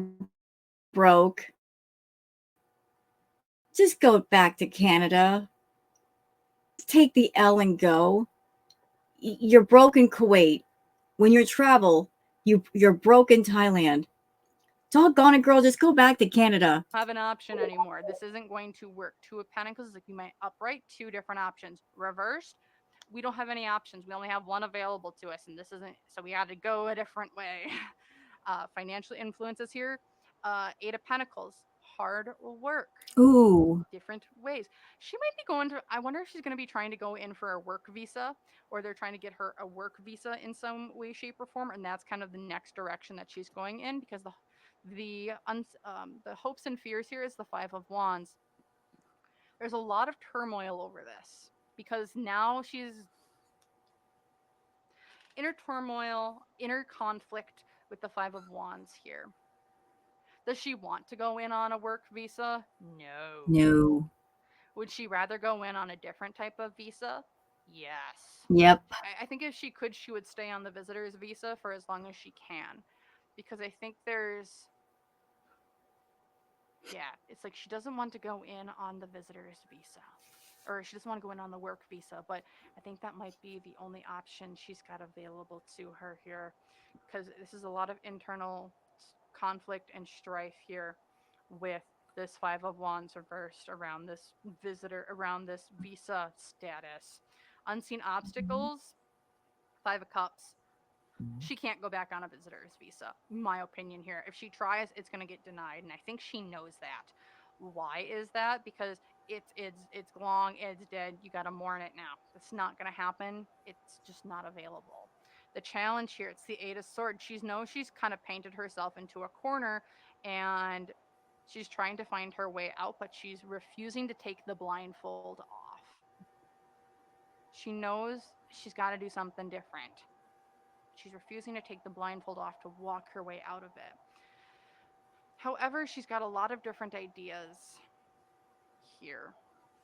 broke. Just go back to Canada. Just take the L and go. You're broke in Kuwait. When you travel, you're broke in Thailand. Doggone it, girl, just go back to Canada. have an option anymore. This isn't going to work. Two of Pentacles is like you might upright, two different options. Reversed, we don't have any options. We only have one available to us, and this isn't. So we had to go a different way. Financial influences here. Eight of Pentacles, hard work, Ooh. different ways. She might be going to. I wonder if she's going to be trying to go in for a work visa, or they're trying to get her a work visa in some way, shape, or form, and that's kind of the next direction that she's going in because the hopes and fears here is the Five of Wands. There's a lot of turmoil over this because now she's inner turmoil, inner conflict with the Five of Wands here. Does she want to go in on a work visa? No. No. Would she rather go in on a different type of visa? Yes. Yep. I think if she could, she would stay on the visitor's visa for as long as she can. Because I think yeah, it's like she doesn't want to go in on the visitor's visa. Or she doesn't want to go in on the work visa, but I think that might be the only option she's got available to her here. Because this is a lot of internal conflict and strife here with this Five of Wands reversed around this visa status. Unseen obstacles, Five of Cups. She can't go back on a visitor's visa, my opinion here. If she tries, it's going to get denied, and I think she knows that. Why is that? Because it's long, it's dead. You got to mourn it now. It's not going to happen. It's just not available. The challenge here, it's the Eight of Swords. She knows she's kind of painted herself into a corner, and she's trying to find her way out, but she's refusing to take the blindfold off. She knows she's got to do something different. She's refusing to take the blindfold off to walk her way out of it. However, she's got a lot of different ideas here.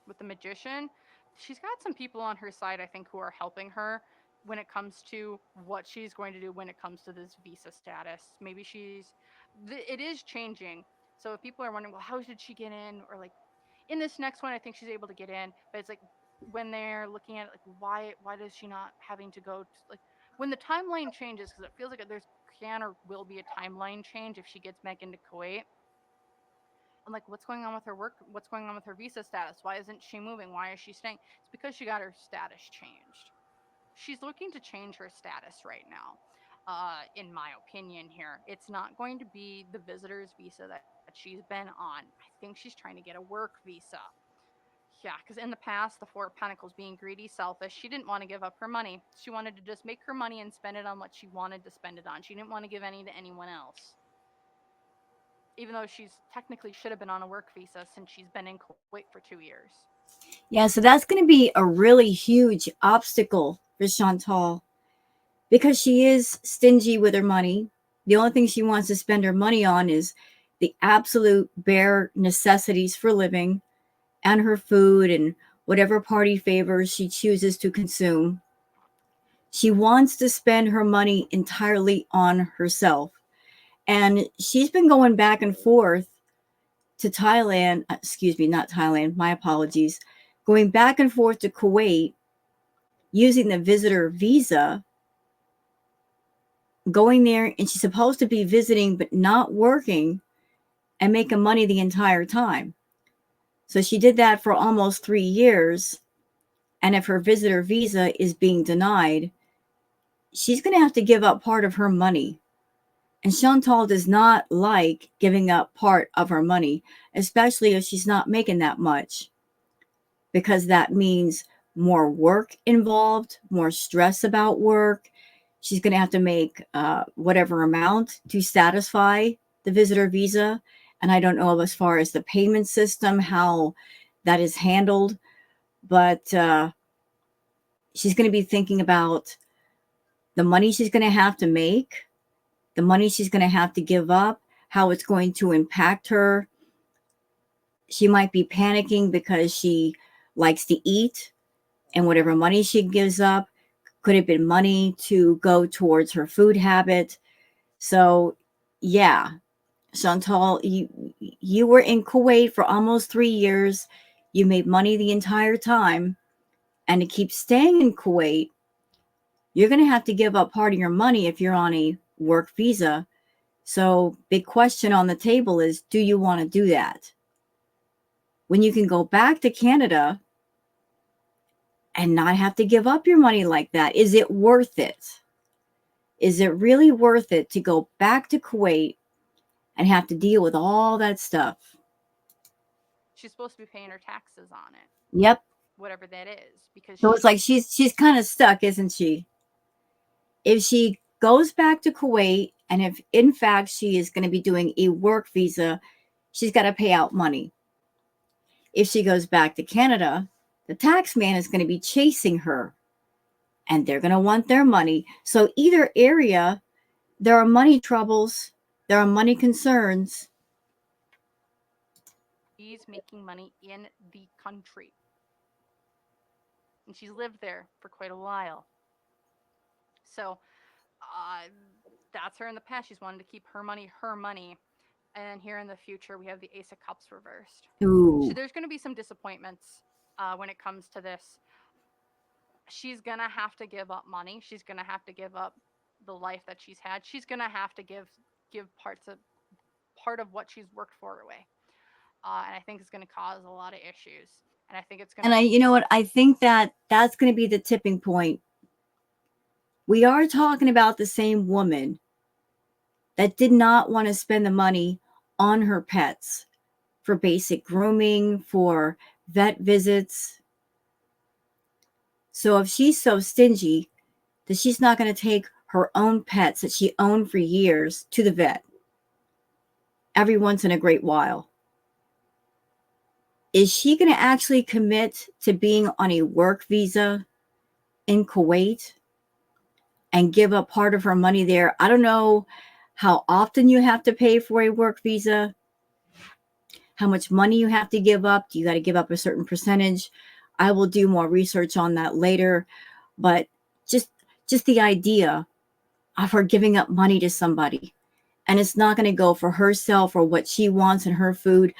with the magician, she's got some people on her side, I think, who are helping her when it comes to what she's going to do when it comes to this visa status. Maybe it is changing. So if people are wondering, well, how did she get in? Or like in this next one, I think she's able to get in, but it's like when they're looking at it, like why does she not having to go to, like when the timeline changes, because it feels like there's can or will be a timeline change if she gets back into Kuwait. I'm like, what's going on with her work? What's going on with her visa status? Why isn't she moving? Why is she staying? It's because she got her status changed. She's looking to change her status right now. In my opinion, here, it's not going to be the visitor's visa that she's been on. I think she's trying to get a work visa. Yeah, because in the past, the Four of Pentacles being greedy, selfish, she didn't want to give up her money. She wanted to just make her money and spend it on what she wanted to spend it on. She didn't want to give any to anyone else, even though she's technically should have been on a work visa since she's been in Kuwait for 2 years. Yeah, so that's going to be a really huge obstacle for Chantal because she is stingy with her money. The only thing she wants to spend her money on is the absolute bare necessities for living and her food and whatever party favors she chooses to consume. She wants to spend her money entirely on herself. And she's been going back and forth to Thailand, excuse me, not Thailand, my apologies, going back and forth to Kuwait using the visitor visa, going there, and she's supposed to be visiting but not working and making money the entire time. So she did that for almost 3 years. And if her visitor visa is being denied, she's going to have to give up part of her money. And Chantal does not like giving up part of her money, especially if she's not making that much, because that means more work involved, more stress about work. She's going to have to make whatever amount to satisfy the visitor visa. And I don't know as far as the payment system, how that is handled, but she's going to be thinking about the money she's going to have to make, the money she's going to have to give up, how it's going to impact her. She might be panicking because she likes to eat, and whatever money she gives up could have been money to go towards her food habit. So, yeah, Chantal, you were in Kuwait for almost 3 years. You made money the entire time. And to keep staying in Kuwait, you're going to have to give up part of your money if you're on a work visa. So, big question on the table is, do you want to do that? When you can go back to Canada and not have to give up your money like that, is it worth it? Is it really worth it to go back to Kuwait and have to deal with all that stuff? She's supposed to be paying her taxes on it, Yep. whatever that is, because So it's like she's kind of stuck, isn't she? If she goes back to Kuwait and if in fact she is going to be doing a work visa, she's got to pay out money. If she goes back to Canada, the tax man is going to be chasing her and they're going to want their money. So either area, there are money troubles, there are money concerns. she's making money in the country. And she's lived there for quite a while. So uh, that's her in the past. She's wanted to keep her money, her money. And here in the future, we have the Ace of Cups reversed. So Ooh. there's going to be some disappointments when it comes to this. She's going to have to give up money. She's going to have to give up the life that she's had. She's going to have to give part of what she's worked for away. And I think it's going to cause a lot of issues. And I think it's going And to. you know what? I think that that's going to be the tipping point. We are talking about the same woman that did not want to spend the money on her pets for basic grooming, for vet visits. So if she's so stingy that she's not going to take her own pets that she owned for years to the vet every once in a great while, is she going to actually commit to being on a work visa in Kuwait and give up part of her money there? I don't know how often you have to pay for a work visa, how much money you have to give up. Do you got to give up a certain percentage? I will do more research on that later. But just just the idea of her giving up money to somebody, and it's not going to go for herself or what she wants in her food.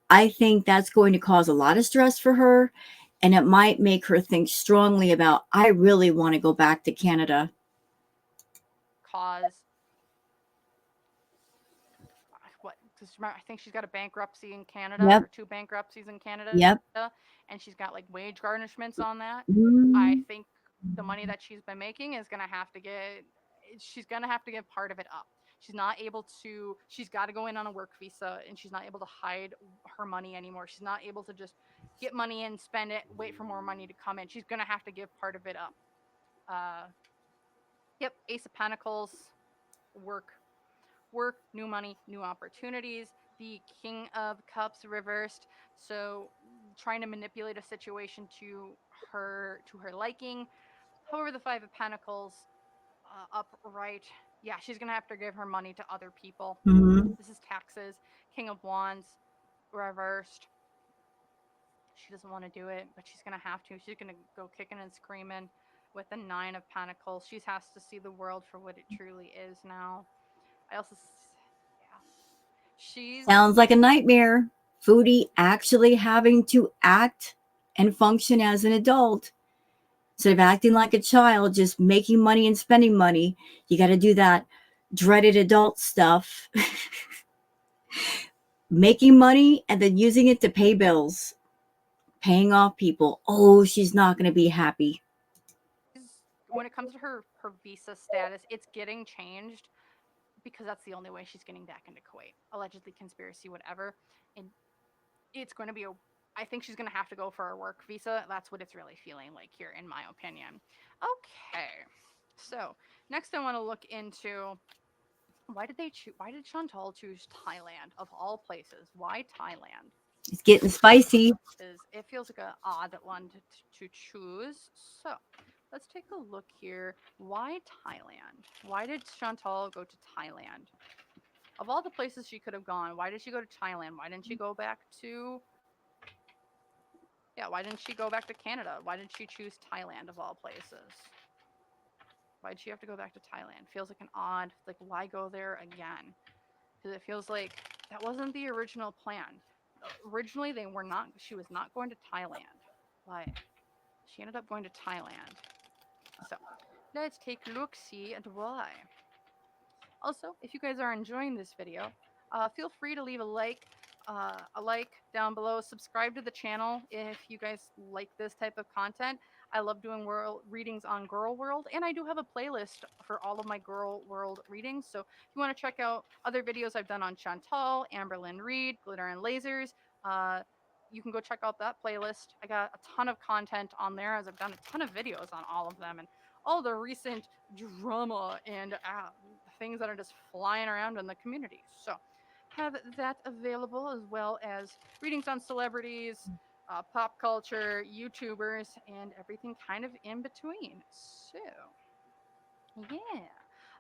I think that's going to cause a lot of stress for her, and it might make her think strongly about, I really want to go back to Canada. Cause what? Because I think she's got a bankruptcy in Canada Yep. or two bankruptcies in Canada, Yep. and she's got like wage garnishments on that. I Mm. think the money that she's been making is gonna have to get. She's gonna have to give part of it up. She's not able to. She's got to go in on a work visa, and she's not able to hide her money anymore. She's not able to just get money in, spend it, wait for more money to come in. She's gonna have to give part of it up. Uh, yep, Ace of Pentacles, work, new money, new opportunities. The King of Cups reversed, so trying to manipulate a situation to her liking. However, the Five of Pentacles upright, yeah, she's gonna have to give her money to other people. Hmm. This is taxes. King of Wands reversed. She doesn't want to do it, but she's gonna have to. She's gonna go kicking and screaming with the Nine of Pentacles. She has to see the world for what it truly is now. I also, yeah, she's Sounds like a nightmare. Foodie actually having to act and function as an adult. Instead of acting like a child, just making money and spending money, you got to do that dreaded adult stuff, making money and then using it to pay bills, paying off people. Oh, she's not going to be happy. when it comes to her visa status, it's getting changed because that's the only way she's getting back into Kuwait. Allegedly conspiracy, whatever, and it's going to be a. I think she's going to have to go for a work visa. That's what it's really feeling like here, in my opinion. Okay, so next I want to look into why did they choose? Why did Chantal choose Thailand of all places? Why Thailand? It's getting spicy. Because it feels like an odd one to choose. So let's take a look here. Why Thailand? Why did Chantal go to Thailand? Of all the places she could have gone, why did she go to Thailand? Why didn't she go back to yeah, why didn't she go back to Canada? Why did she choose Thailand of all places? Why did she have to go back to Thailand? Feels like an odd, like why go there again? Because it feels like that wasn't the original plan. Originally, they were not. She was not going to Thailand. Why? She ended up going to Thailand. So let's take a look, see, and why. Also, if you guys are enjoying this video, feel free to leave a like down below. Subscribe to the channel if you guys like this type of content. I love doing world readings on Girl World, and I do have a playlist for all of my Girl World readings. So if you want to check out other videos I've done on Chantal, Amberlynn Reed, Glitter and Lasers, uh, you can go check out that playlist. I got a ton of content on there as I've done a ton of videos on all of them and all the recent drama and things that are just flying around in the community. So have that available as well as readings on celebrities, pop culture, YouTubers, and everything kind of in between. So, yeah.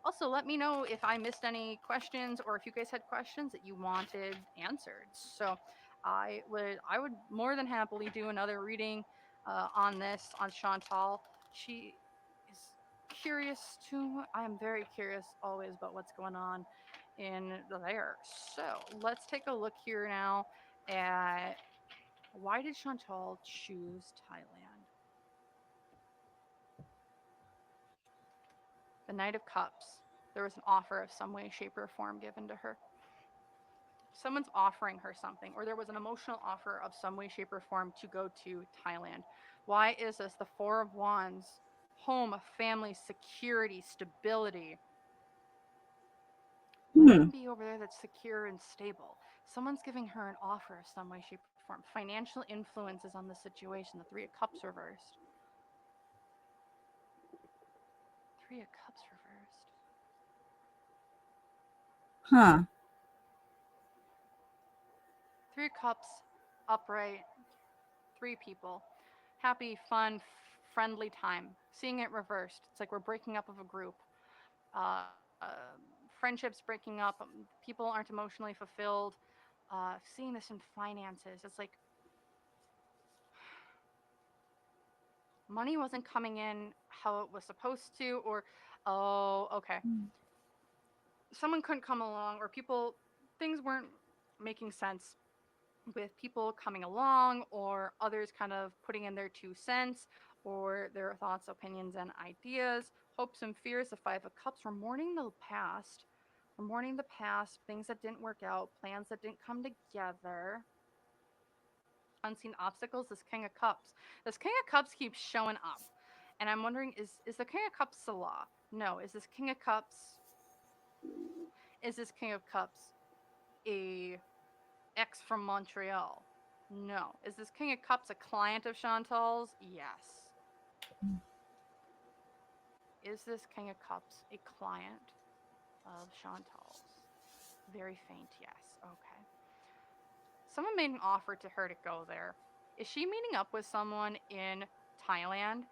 Also, let me know if I missed any questions or if you guys had questions that you wanted answered. So, I would more than happily do another reading on this on Chantal. She is curious too. I am very curious always about what's going on in there. So let's take a look here now at why did Chantal choose Thailand? The Knight of Cups. There was an offer of some way, shape, or form given to her. Someone's offering her something, or there was an emotional offer of some way, shape, or form to go to Thailand. Why is this? The Four of Wands, home, family, security, stability. What Hmm. can be over there that's secure and stable? Someone's giving her an offer of some way, shape, or form. Financial influence is on the situation. The Three of Cups reversed. Three of Cups reversed. Huh. Three of Cups upright. Three people. Happy, fun, friendly time. Seeing it reversed. It's like we're breaking up of a group. Uh, friendships breaking up. People aren't emotionally fulfilled. seeing this in finances. It's like money wasn't coming in how it was supposed to, or oh, okay, someone couldn't come along, or people, things weren't making sense with people coming along, or others kind of putting in their 2 cents, or their thoughts, opinions, and ideas, hopes and fears. The Five of Cups, we're mourning the past. We're mourning the past, things that didn't work out, plans that didn't come together, unseen obstacles. This King of Cups. This King of Cups keeps showing up. And I'm wondering, is the King of Cups Salah? No. Is this King of Cups, a ex from Montreal? No. Is this King of Cups a client of Chantal's? Yes. Is this King of Cups a client of Chantal's? Very faint yes. Okay. Someone made an offer to her to go there. Is she meeting up with someone in Thailand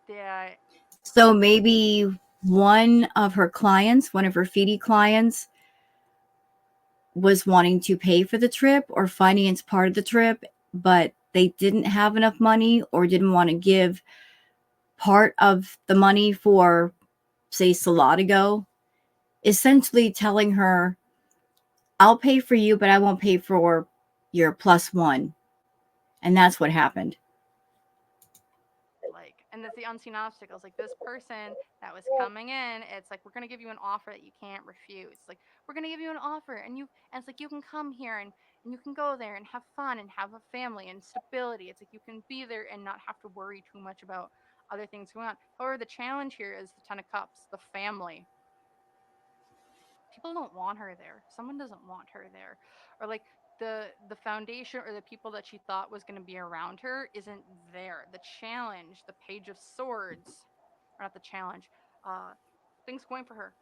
that So maybe one of her clients, one of her Foodie clients, was wanting to pay for the trip or finance part of the trip, but they didn't have enough money or didn't want to give part of the money for, say, Salah to go, essentially telling her, I'll pay for you, but I won't pay for your plus one. And that's what happened. like, and it's the unseen obstacles, like this person that was coming in, it's like, we're going to give you an offer that you can't refuse. It's like, we're going to give you an offer, and it's like, you can come here, and you can go there and have fun and have a family and stability. It's like, you can be there and not have to worry too much about other things going on. However, the challenge here is the Ten of Cups, the family. People don't want her there. Someone doesn't want her there. Or like, the foundation or the people that she thought was going to be around her isn't there. The challenge, the Page of Swords, or not the challenge, uh things going for her.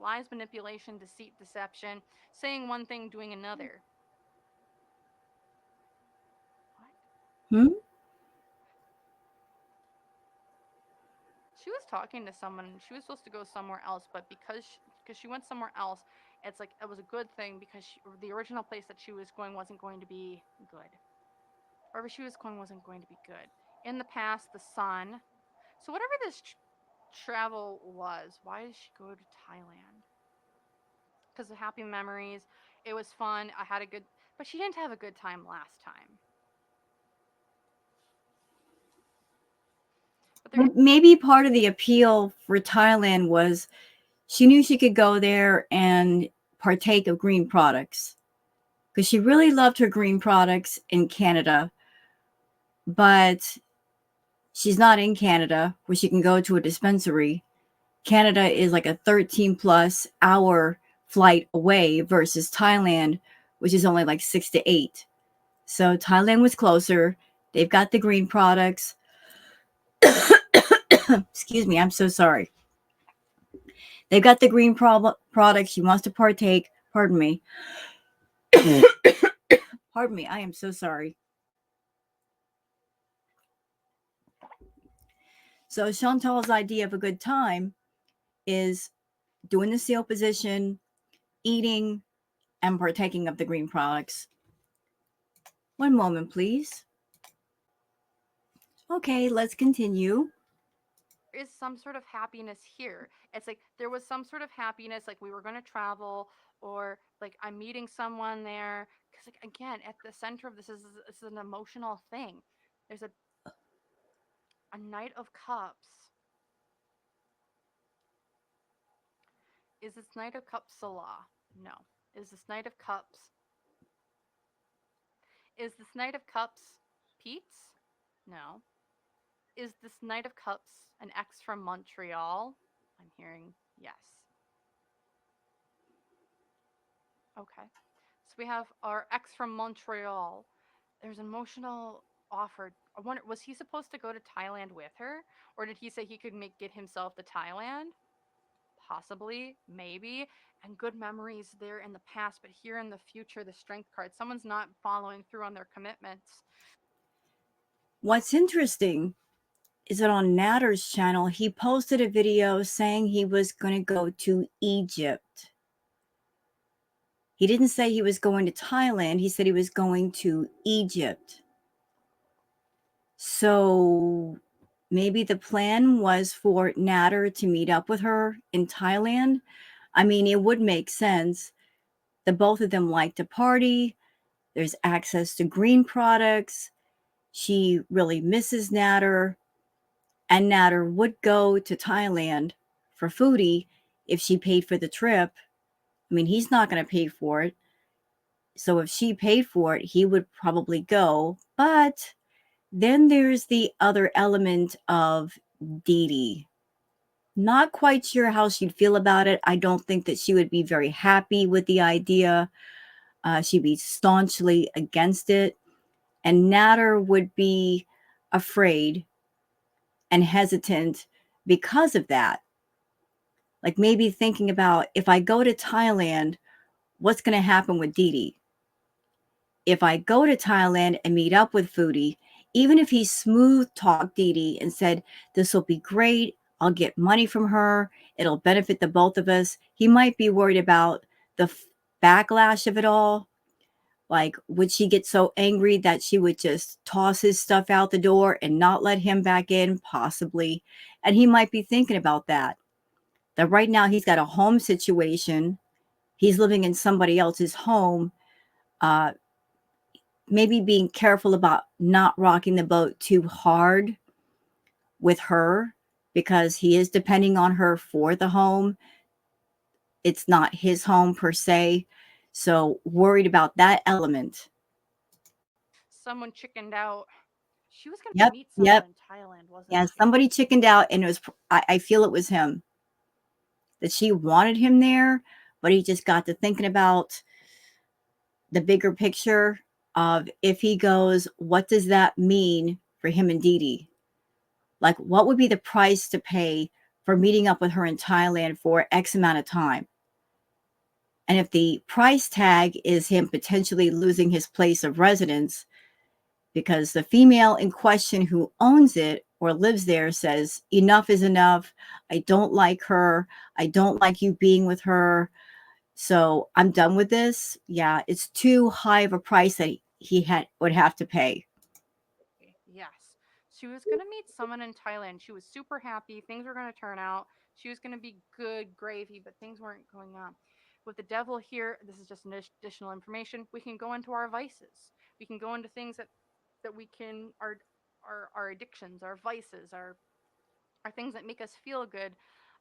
Lies, manipulation, deceit, deception, saying one thing, doing another. What? Hmm? She was talking to someone. She was supposed to go somewhere else, but because she went somewhere else, it's like it was a good thing, because the original place that she was going wasn't going to be good. Wherever she was going wasn't going to be good. In the past, the sun. So whatever this travel was, why did she go to Thailand? Because of happy memories. It was fun. I had a good, but she didn't have a good time last time. But there, Maybe part of the appeal for Thailand was she knew she could go there and partake of green products because she really loved her green products in Canada, but she's not in Canada where she can go to a dispensary. Canada is like a 13 plus hour flight away versus Thailand, which is only like 6 to 8. So Thailand was closer. They've got the green products. Excuse me, I'm so sorry. They've got the green products. She wants to partake. Pardon me. Pardon me. I am so sorry. So Chantal's idea of a good time is doing the seal position, eating, and partaking of the green products. One moment, please. Okay, let's continue. is some sort of happiness here. It's like there was some sort of happiness, like we were going to travel, or like I'm meeting someone there. Because like again, at the center of this is an emotional thing. There's a Knight of Cups. Is this Knight of Cups Salah? No. Is this Knight of Cups? Is this Knight of Cups Pete's? No. Is this Knight of Cups an ex from Montreal? I'm hearing yes. Okay. So we have our ex from Montreal. There's an emotional offer. I wonder, was he supposed to go to Thailand with her, or did he say he could get himself to Thailand? Possibly, maybe. And good memories there in the past, but here in the future, the Strength card. Someone's not following through on their commitments. What's interesting is that on Natter's channel, he posted a video saying he was going to go to Egypt. He didn't say he was going to Thailand. He said he was going to Egypt. So maybe the plan was for Natter to meet up with her in Thailand. I mean, it would make sense. The both of them like to party. There's access to green products. She really misses Natter, and Natter would go to Thailand for Foodie if she paid for the trip. I mean, he's not going to pay for it. So if she paid for it, he would probably go. But then there's the other element of Dee Dee. Not quite sure how she'd feel about it. I don't think that she would be very happy with the idea. She'd be staunchly against it. And Natter would be afraid and hesitant because of that. Like maybe thinking about, if I go to Thailand, what's going to happen with Dee Dee? If I go to Thailand and meet up with Foodie, even if he smooth talked Dee Dee and said, this will be great, I'll get money from her, it'll benefit the both of us, he might be worried about the backlash of it all. Like, would she get so angry that she would just toss his stuff out the door and not let him back in? Possibly. And he might be thinking about that. That right now he's got a home situation. He's living in somebody else's home. Uh, Maybe being careful about not rocking the boat too hard with her because he is depending on her for the home. It's not his home per se. So worried about that element. Someone chickened out. She was going to Yep, meet someone yep. in Thailand, wasn't Yeah, she? somebody chickened out, and it was, I feel it was him, that she wanted him there, but he just got to thinking about the bigger picture of, if he goes, what does that mean for him and Dee Dee? Like, what would be the price to pay for meeting up with her in Thailand for X amount of time? And if the price tag is him potentially losing his place of residence, because the female in question who owns it or lives there says, enough is enough. I don't like her. I don't like you being with her. So I'm done with this. Yeah, it's too high of a price that he had would have to pay. Yes. She was going to meet someone in Thailand. She was super happy. Things were going to turn out. She was going to be good gravy, but things weren't going on. With the devil here, this is just an additional information. We can go into our vices. We can go into things that we can our addictions, our vices, our things that make us feel good,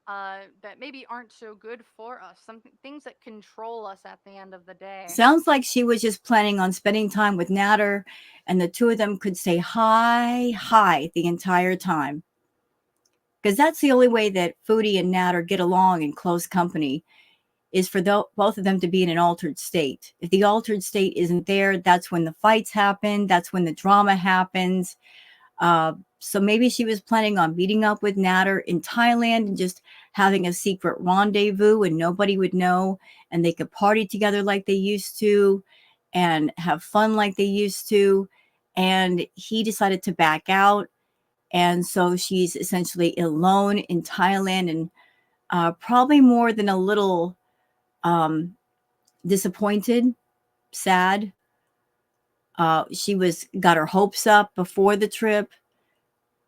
that maybe aren't so good for us. Some things that control us at the end of the day. Sounds like she was just planning on spending time with Natter, and the two of them could say hi, hi the entire time. Because that's the only way that Foodie and Natter get along in close company, is for both of them to be in an altered state. If the altered state isn't there, that's when the fights happen. That's when the drama happens. So maybe she was planning on meeting up with Natter in Thailand and just having a secret rendezvous, and nobody would know, and they could party together like they used to and have fun like they used to. And he decided to back out. And so she's essentially alone in Thailand, and probably more than a little um, disappointed, sad. She was got her hopes up before the trip,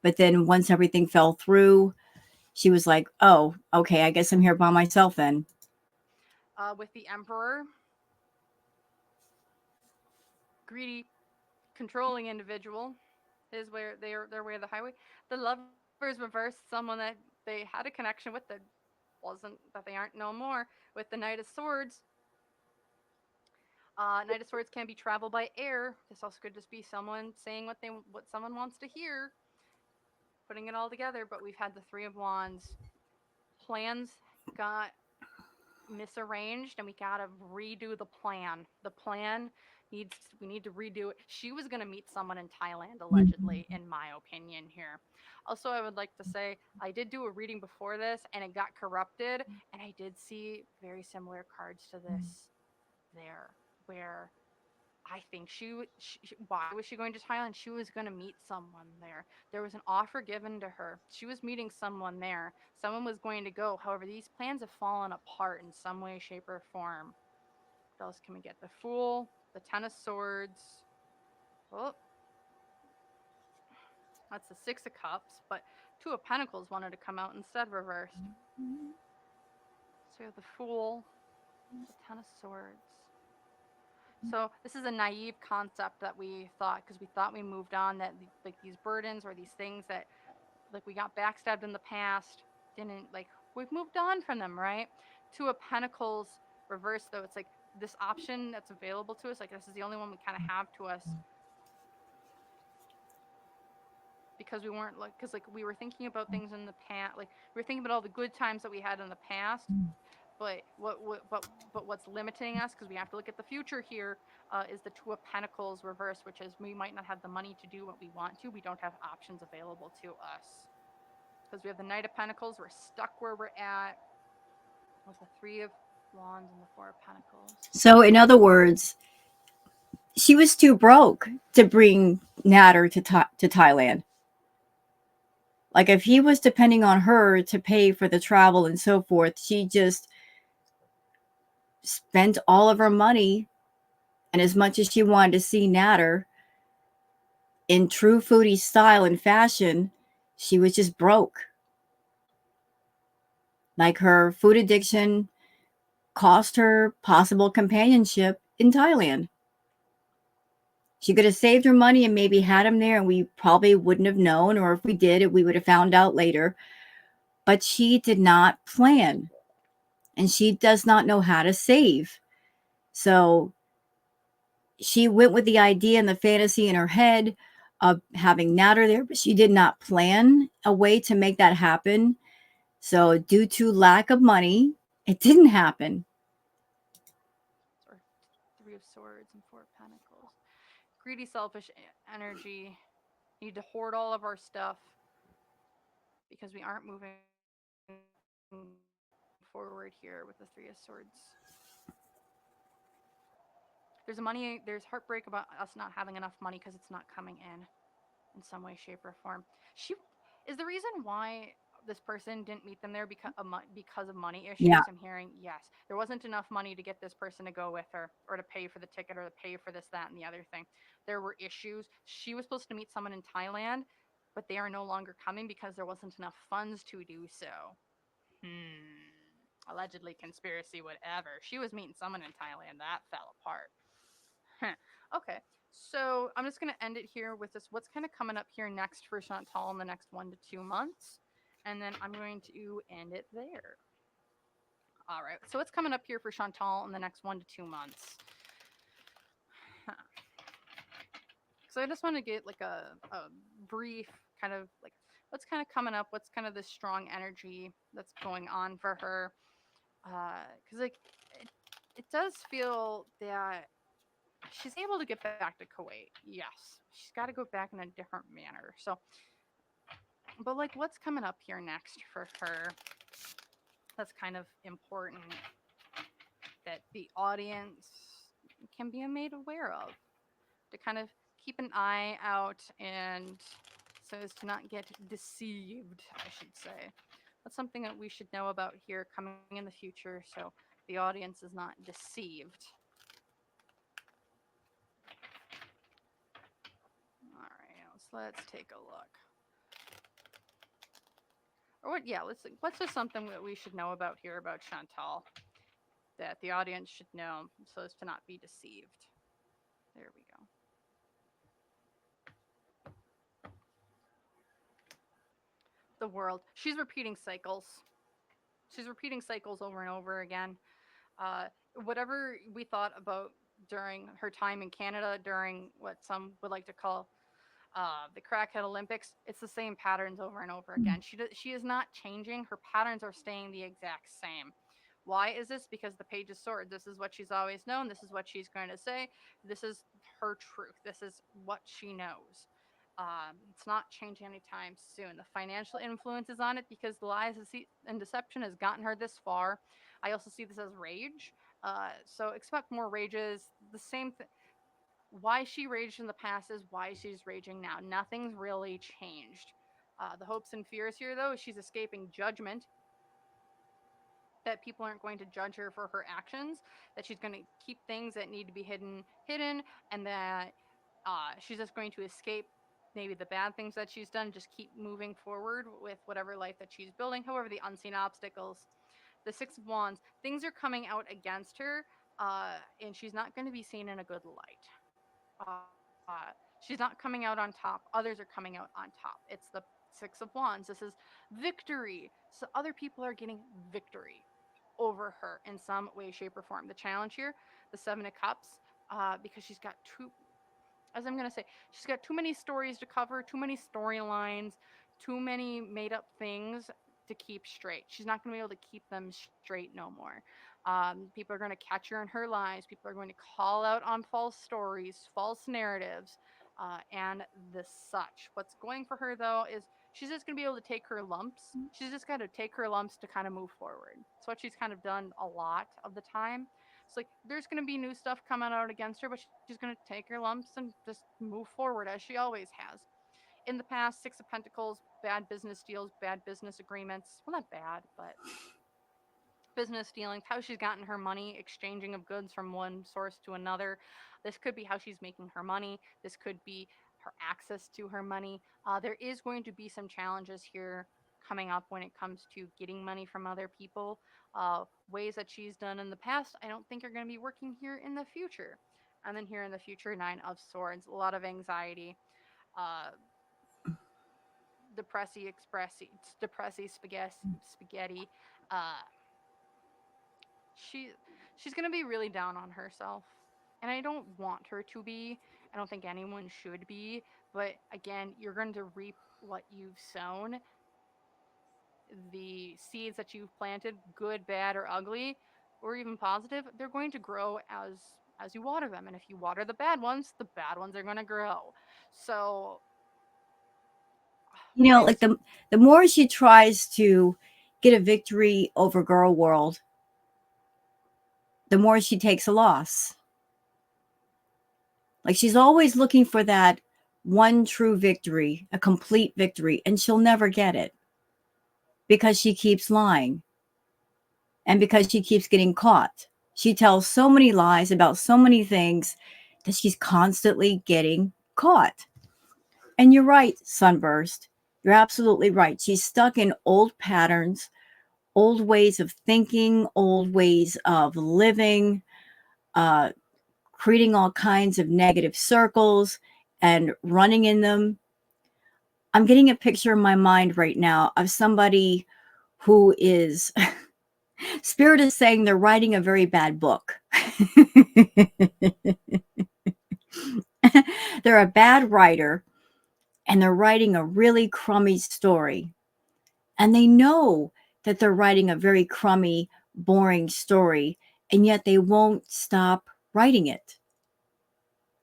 but then once everything fell through, she was like, "Oh, okay, I guess I'm here by myself then." With the emperor, greedy, controlling individual, his way, their way of the highway. The lovers reversed someone that they had a connection with that wasn't, that they aren't no more. With the Knight of Swords, Knight of Swords can be traveled by air. This also could just be someone saying what someone wants to hear, putting it all together. But we've had the Three of Wands. Plans got misarranged, and we gotta redo the plan. The plan needs we need to redo it. She was gonna meet someone in Thailand, allegedly, in my opinion here. Also, I would like to say I did do a reading before this, and it got corrupted, and I did see very similar cards to this there, where I think why was she going to Thailand? She was going to meet someone there. There was an offer given to her. She was meeting someone there. Someone was going to go. However, these plans have fallen apart in some way, shape, or form. else can we get? The Fool, the Ten of Swords. Oh, that's the Six of Cups, but Two of Pentacles wanted to come out instead reversed. So we have the Fool, the Ten of Swords. So this is a naive concept that we thought, because we thought we moved on, that like these burdens or these things that like we got backstabbed in the past, didn't, like, we've moved on from them, right? Two of Pentacles reverse, though, it's like this option that's available to us, like this is the only one we kind of have to us, because we weren't like, because like we were thinking about things in the past, like we were thinking about all the good times that we had in the past, but but what's limiting us, because we have to look at the future here, is the Two of Pentacles reverse, which is we might not have the money to do what we want to, we don't have options available to us. Because we have the Knight of Pentacles, we're stuck where we're at with the Three of Wands and the Four of Pentacles. So, in other words, she was too broke to bring Nader to Thailand. Like, if he was depending on her to pay for the travel and so forth, she just spent all of her money. And as much as she wanted to see Nader in true foodie style and fashion, she was just broke. Like, her food addiction cost her possible companionship in Thailand. She could have saved her money and maybe had him there, and we probably wouldn't have known, or if we did, we would have found out later. But she did not plan, and she does not know how to save. So she went with the idea and the fantasy in her head of having Nader there, but she did not plan a way to make that happen. So due to lack of money, it didn't happen. Or Three of Swords and Four of Pentacles. Greedy, selfish energy. Need to hoard all of our stuff because we aren't moving forward here with the Three of Swords. There's heartbreak about us not having enough money because it's not coming in some way, shape, or form. She is the reason why this person didn't meet them there because of money Yeah. issues. I'm hearing, yes, there wasn't enough money to get this person to go with her, or to pay for the ticket, or to pay for this, that, and the other thing. There were issues. She was supposed to meet someone in Thailand, but they are no longer coming because there wasn't enough funds to do so. Allegedly conspiracy, whatever. She was meeting someone in Thailand. That fell apart. Okay, so I'm just going to end it here with this. What's kind of coming up here next for Chantal in the next 1 to 2 months? And then I'm going to end it there. All right, so what's coming up here for Chantal in the next 1 to 2 months? So I just want to get like a brief kind of like what's kind of coming up, what's kind of this strong energy that's going on for her. Because like it does feel that she's able to get back to Kuwait. Yes, she's got to go back in a different manner. So, but like, what's coming up here next for her? That's kind of important that the audience can be made aware of, to kind of keep an eye out, and so as to not get deceived, I should say. That's something that we should know about here coming in the future, so the audience is not deceived. All right, let's take a look. Or what? Yeah, what's just something that we should know about here about Chantal, that the audience should know, so as to not be deceived. There we go. The World. She's repeating cycles. She's repeating cycles over and over again. Whatever we thought about during her time in Canada, during what some would like to call the Crackhead Olympics, it's the same patterns over and over again. She is not changing. Her patterns are staying the exact same. Why is this? Because the Page of Swords. This is what she's always known. This is what she's going to say. This is her truth. This is what she knows. It's not changing anytime soon. The financial influence is on it because the lies and deception has gotten her this far. I also see this as rage. So expect more rages. The same thing. Why she raged in the past is why she's raging now. Nothing's really changed. The hopes and fears here, though, is she's escaping judgment. that people aren't going to judge her for her actions, that she's going to keep things that need to be hidden, and that she's just going to escape maybe the bad things that she's done, just keep moving forward with whatever life that she's building. However, the unseen obstacles, the Six of Wands, things are coming out against her, and she's not going to be seen in a good light. She's not coming out on top. Others are coming out on top. It's the Six of Wands. This is victory. So other people are getting victory over her in some way, shape, or form. The challenge here, the Seven of Cups, because she's got two, as I'm going to say, she's got too many stories to cover, too many storylines, too many made up things to keep straight. She's not going to be able to keep them straight no more. People are going to catch her in her lies. People are going to call out on false stories, false narratives, and the such. What's going for her, though, is she's just going to be able to take her lumps. She's just got to take her lumps to kind of move forward. It's what she's kind of done a lot of the time. It's like there's going to be new stuff coming out against her, but she's going to take her lumps and just move forward as she always has. In the past, Six of Pentacles, bad business deals, bad business agreements. Well, not bad, but business dealings, how she's gotten her money, exchanging of goods from one source to another. This could be how she's making her money. This could be her access to her money. There is going to be some challenges here coming up when it comes to getting money from other people. Ways that she's done in the past, I don't think are going to be working here in the future. And then here in the future, Nine of Swords, a lot of anxiety, uh, depressy spaghetti. Uh, she she's going to be really down on herself, and I don't want her to be. I don't think anyone should be, but again, you're going to reap what you've sown. The seeds that you've planted, good, bad, or ugly, or even positive, they're going to grow as you water them. And if you water the bad ones are going to grow. So You know, like it's the more she tries to get a victory over girl world, the more she takes a loss. Like she's always looking for that one true victory, a complete victory, and she'll never get it because she keeps lying and because she keeps getting caught. She tells so many lies about so many things that she's constantly getting caught. And you're right, Sunburst. You're absolutely right. She's stuck in old patterns, old ways of thinking, old ways of living, uh, creating all kinds of negative circles and running in them. I'm getting a picture in my mind right now of somebody who is, Spirit is saying they're writing a very bad book. They're a bad writer and they're writing a really crummy story. And they know that they're writing a very crummy, boring story, and yet they won't stop writing it.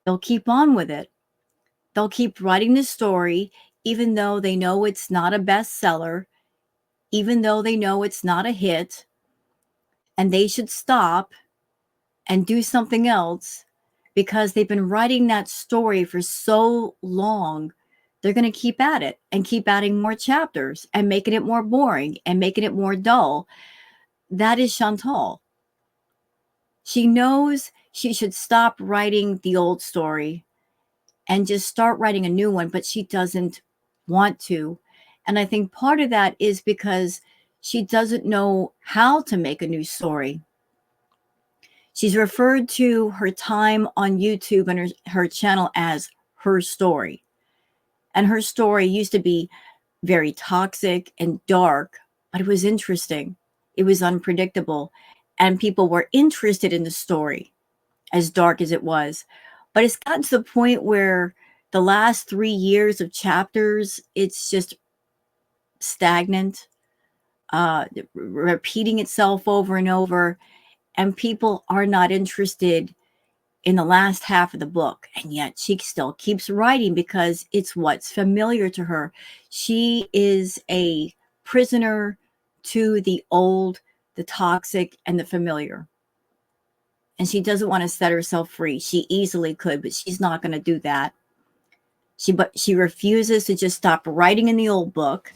They'll keep on with it. They'll keep writing the story, even though they know it's not a bestseller, even though they know it's not a hit, and they should stop and do something else because they've been writing that story for so long. They're going to keep at it and keep adding more chapters and making it more boring and making it more dull. That is Chantal. She knows she should stop writing the old story and just start writing a new one, but she doesn't want to. And I think part of that is because she doesn't know how to make a new story. She's referred to her time on YouTube and her channel as her story. And her story used to be very toxic and dark, but it was interesting. It was unpredictable. And people were interested in the story, as dark as it was. But it's gotten to the point where the last 3 years of chapters, it's just stagnant, repeating itself over and over. And people are not interested in the last half of the book. And yet she still keeps writing because it's what's familiar to her. She is a prisoner to the old, the toxic, and the familiar. And she doesn't want to set herself free. She easily could, but she's not going to do that. She refuses to just stop writing in the old book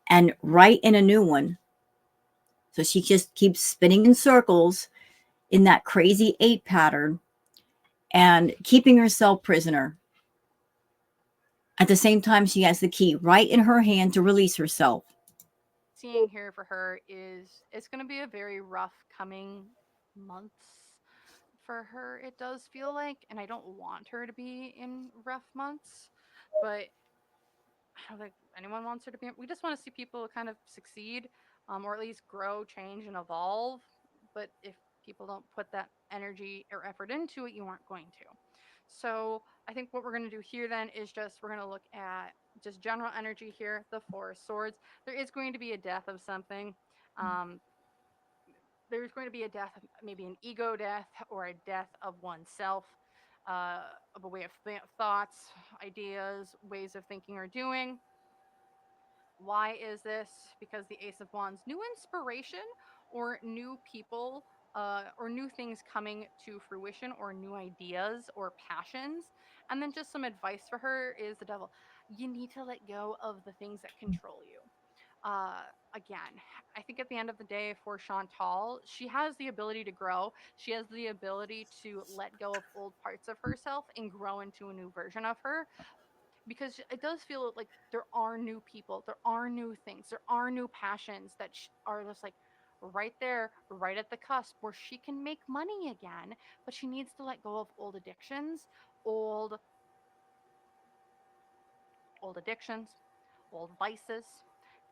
and write in a new one. So she just keeps spinning in circles in that crazy 8 pattern and keeping herself prisoner. At the same time, she has the key right in her hand to release herself. Seeing here for her is it's going to be a very rough coming months for her. It does feel like, and I don't want her to be in rough months, but I don't think anyone wants her to be. We just want to see people kind of succeed, or at least grow, change, and evolve. But if people don't put that energy or effort into it, you aren't going to. So I think what we're going to do here then is just we're going to look at just general energy here, the Four of Swords. There is going to be a death of something. Um, there's going to be a death, maybe an ego death or a death of oneself, of a way of thoughts, ideas, ways of thinking or doing. Why is this? Because the Ace of Wands, new inspiration or new people or new things coming to fruition or new ideas or passions. And then just some advice for her is the Devil. You need to let go of the things that control you. Again, I think at the end of the day, for Chantal, she has the ability to grow. She has the ability to let go of old parts of herself and grow into a new version of her, because it does feel like there are new people, there are new things, there are new passions that are just like right there, right at the cusp where she can make money again, but she needs to let go of old addictions, old addictions, old vices,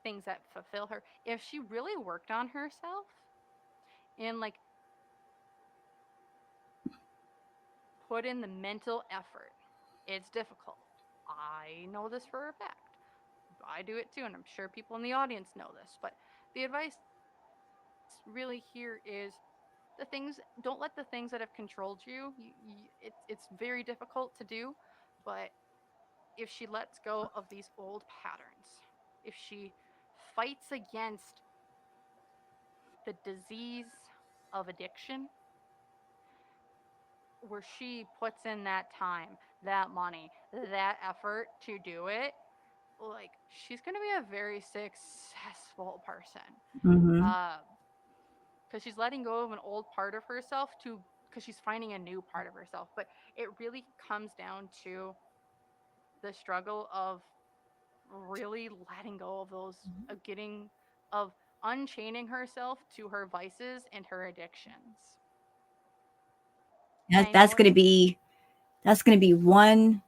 things that fulfill her. If she really worked on herself and like put in the mental effort, it's difficult. I know this for a fact. I do it too, and I'm sure people in the audience know this. But the advice really here is the things. Don't let the things that have controlled it's very difficult to do, but if she lets go of these old patterns, if she fights against the disease of addiction, where she puts in that time, that money, that effort to do it, like she's going to be a very successful person. Mm-hmm. Uh, because she's letting go of an old part of herself to because she's finding a new part of herself. But it really comes down to the struggle of really letting go of those, of getting, of unchaining herself to her vices and her addictions. And That, I that's know going to it's be that's going to be one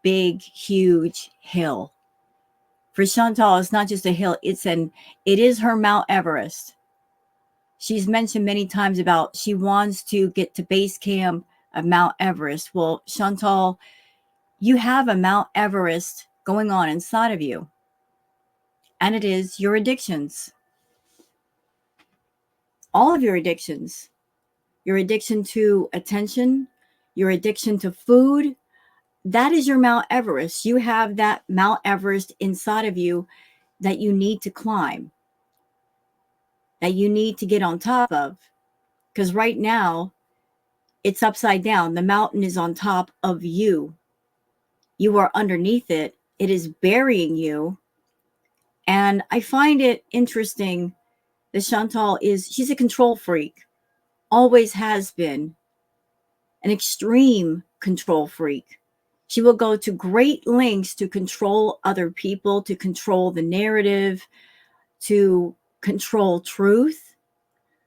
big, huge hill. For Chantal, it's not just a hill; it is her Mount Everest. She's mentioned many times about she wants to get to base camp of Mount Everest. Well, Chantal, you have a Mount Everest going on inside of you, and it is your addictions. All of your addictions. Your addiction to attention, your addiction to food, that is your Mount Everest. You have that Mount Everest inside of you that you need to climb, that you need to get on top of. Because right now, it's upside down. The mountain is on top of you. You are underneath it. It is burying you. And I find it interesting that she's a control freak, always has been an extreme control freak. She will go to great lengths to control other people, to control the narrative, to control truth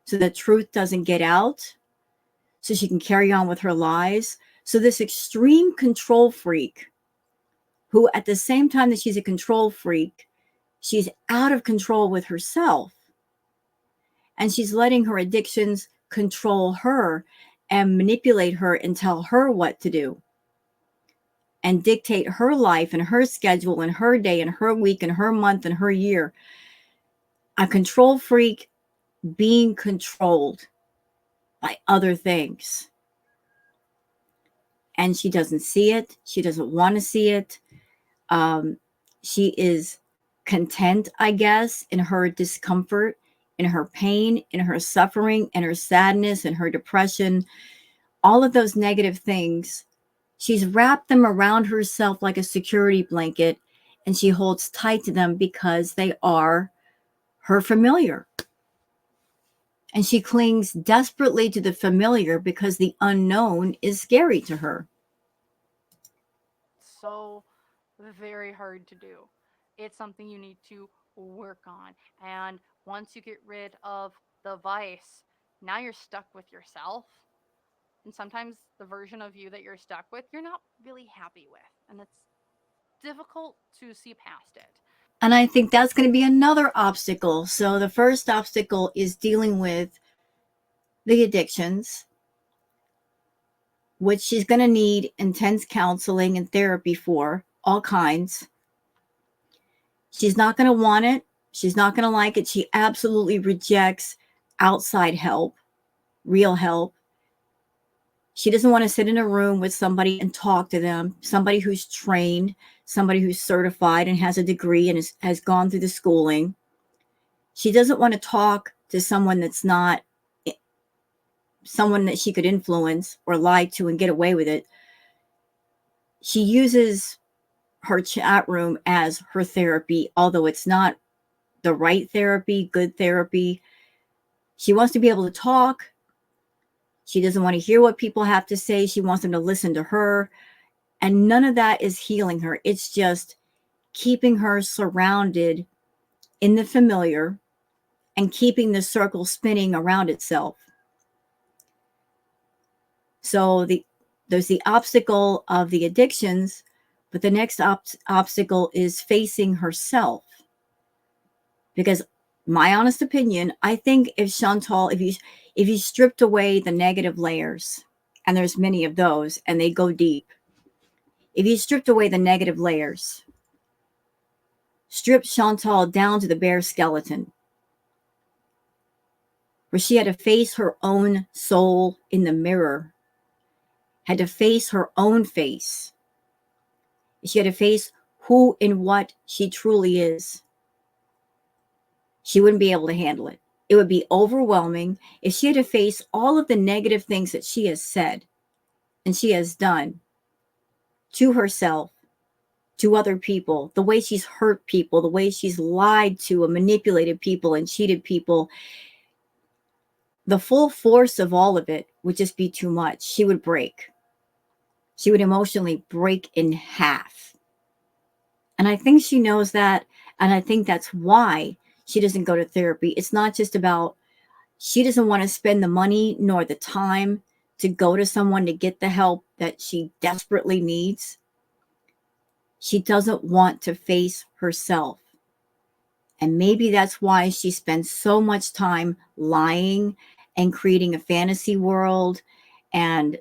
so that truth doesn't get out, so she can carry on with her lies. So, this extreme control freak, who at the same time that she's a control freak, she's out of control with herself, and she's letting her addictions control her and manipulate her and tell her what to do and dictate her life and her schedule and her day and her week and her month and her year. A control freak being controlled by other things. And she doesn't see it. She doesn't want to see it. Um, she is content, I guess, in her discomfort, in her pain, in her suffering, in her sadness, in her depression, all of those negative things. She's wrapped them around herself like a security blanket, and she holds tight to them because they are her familiar. And she clings desperately to the familiar because the unknown is scary to her. So very hard to do. It's something you need to work on. And once you get rid of the vice, now you're stuck with yourself. And sometimes the version of you that you're stuck with, you're not really happy with. And it's difficult to see past it. And I think that's going to be another obstacle. So the first obstacle is dealing with the addictions, which she's going to need intense counseling and therapy for, all kinds. She's not going to want it. She's not going to like it. She absolutely rejects outside help, real help. She doesn't want to sit in a room with somebody and talk to them, somebody who's trained, somebody who's certified and has a degree and has gone through the schooling. She doesn't want to talk to someone that's not someone that she could influence or lie to and get away with it. She uses her chat room as her therapy, although it's not the right therapy, good therapy. She wants to be able to talk. She doesn't want to hear what people have to say. She wants them to listen to her. And none of that is healing her. It's just keeping her surrounded in the familiar and keeping the circle spinning around itself. So there's the obstacle of the addictions, but the next obstacle is facing herself. Because my honest opinion, I think if Chantal, if you stripped away the negative layers, and there's many of those, and they go deep. If you stripped away the negative layers, stripped Chantal down to the bare skeleton, where she had to face her own soul in the mirror, had to face her own face. She had to face who and what she truly is. She wouldn't be able to handle it. It would be overwhelming if she had to face all of the negative things that she has said and she has done to herself, to other people, the way she's hurt people, the way she's lied to and manipulated people and cheated people. The full force of all of it would just be too much. She would break. She would emotionally break in half. And I think she knows that. And I think that's why she doesn't go to therapy. It's not just about, she doesn't want to spend the money nor the time to go to someone to get the help that she desperately needs. She doesn't want to face herself. And maybe that's why she spends so much time lying and creating a fantasy world and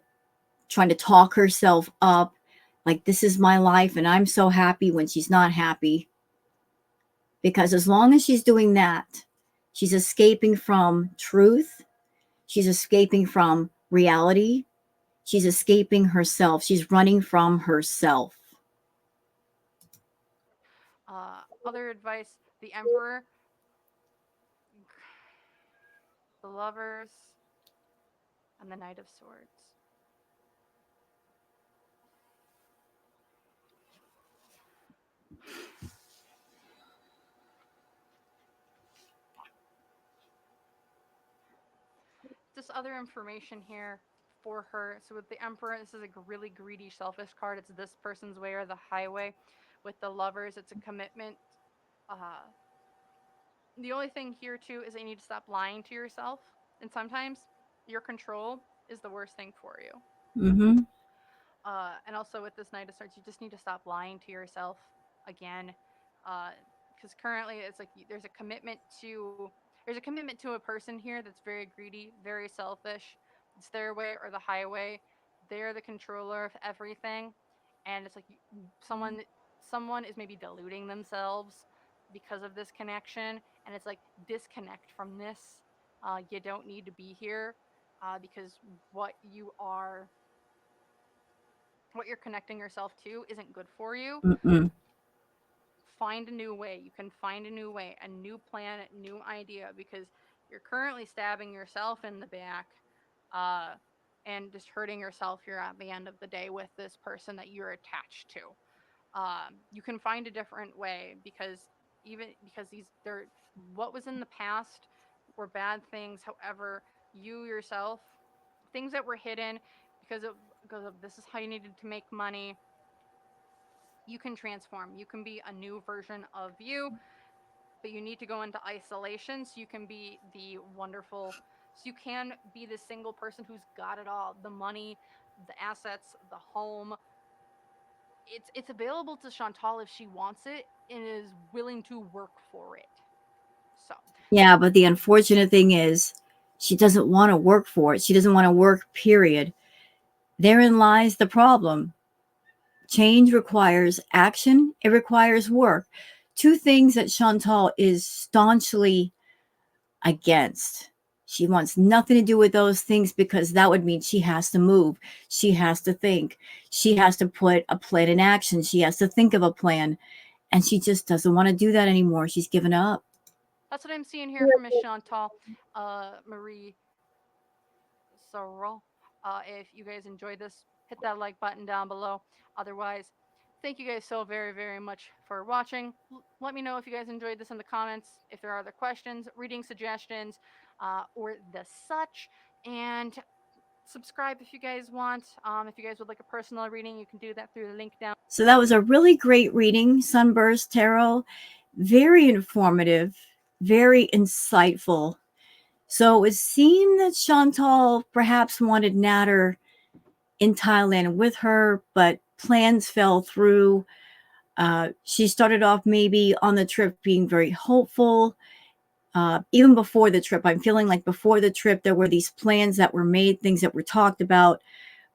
trying to talk herself up like this is my life and I'm so happy when she's not happy. Because as long as she's doing that, she's escaping from truth, she's escaping from reality, she's escaping herself, she's running from herself. Other advice: the Emperor, the Lovers, and the Knight of Swords. Just other information here for her. So with the Emperor, this is a really greedy, selfish card. It's this person's way or the highway. With the Lovers, it's a commitment. Uh, the only thing here too is that you need to stop lying to yourself. And sometimes your control is the worst thing for you. Mm-hmm. And also with this Knight of Swords, you just need to stop lying to yourself again, because currently it's like there's a commitment to a person here that's very greedy, very selfish. It's their way or the highway. They're the controller of everything, and it's like someone someone is maybe deluding themselves because of this connection, and it's like disconnect from this. You don't need to be here because what you are what you're connecting yourself to isn't good for you. Mm-mm. Find a new way. You can find a new way, a new plan, a new idea, because you're currently stabbing yourself in the back uh, and just hurting yourself here at the end of the day with this person that you're attached to. You can find a different way because even because these they're what was in the past or bad things. However, you yourself, things that were hidden because of this is how you needed to make money, you can transform. You can be a new version of you, but you need to go into isolation so you can be the wonderful, so you can be the single person who's got it all, the money, the assets, the home. It's available to Chantal if she wants it and is willing to work for it. So Yeah, but the unfortunate thing is she doesn't want to work for it. She doesn't want to work, period. Therein lies the problem. Change requires action, it requires work. Two things that Chantal is staunchly against. She wants nothing to do with those things because that would mean she has to move. She has to think. She has to put a plan in action. She has to think of a plan. And she just doesn't want to do that anymore. She's given up. that's what I'm seeing here from Miss Chantal Marie Sorrel. If you guys enjoyed this, hit that like button down below. Otherwise, thank you guys so very, very much for watching. Let me know if you guys enjoyed this in the comments, if there are other questions, reading suggestions, or the such. And subscribe if you guys want. If you guys would like a personal reading, you can do that through the link down. So that was a really great reading, Sunburst Tarot. Very informative, very insightful. So it would seem that Chantal perhaps wanted Natter in Thailand with her, but plans fell through. She started off maybe on the trip being very hopeful. Even before the trip, I'm feeling like before the trip, there were these plans that were made, things that were talked about.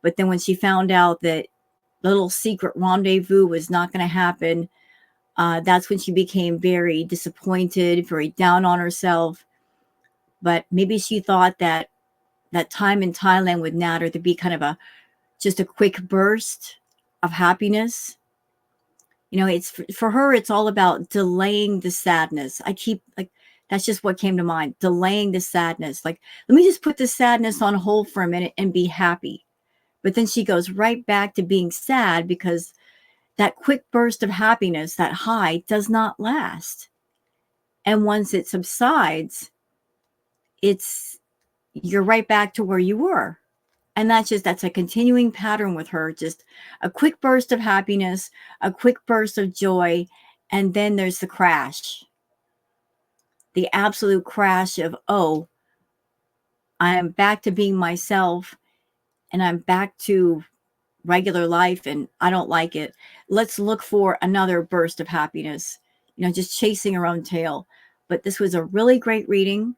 But then when she found out that the little secret rendezvous was not going to happen, that's when she became very disappointed, very down on herself. But maybe she thought that that time in Thailand with Natter to be kind of just a quick burst of happiness. You know, it's for her, it's all about delaying the sadness. I keep like, that's just what came to mind, delaying the sadness. Like, let me just put the sadness on hold for a minute and be happy. But then she goes right back to being sad because that quick burst of happiness, that high, does not last. And once it subsides, it's you're right back to where you were. And that's a continuing pattern with her, just a quick burst of happiness, a quick burst of joy, and then there's the crash, the absolute crash of, oh, I am back to being myself and I'm back to regular life and I don't like it. Let's look for another burst of happiness, just chasing her own tail. But this was a really great reading.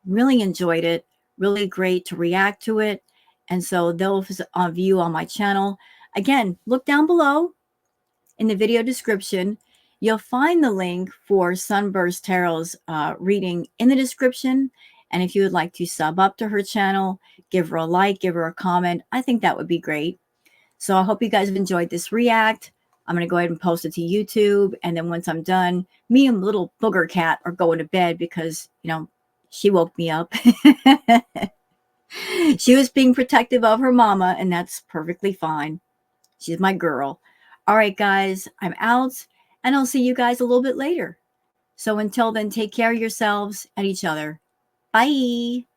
Really enjoyed it. Really great to react to it. And so those of you on my channel, again, look down below in the video description. You'll find the link for Sunburst Tarot's reading in the description. And if you would like to sub up to her channel, give her a like, give her a comment, I think that would be great. So I hope you guys have enjoyed this react. I'm going to go ahead and post it to YouTube. And then once I'm done, me and little booger cat are going to bed because, she woke me up. She was being protective of her mama, and that's perfectly fine. She's my girl. All right, guys, I'm out, and I'll see you guys a little bit later. So until then, take care of yourselves and each other. Bye.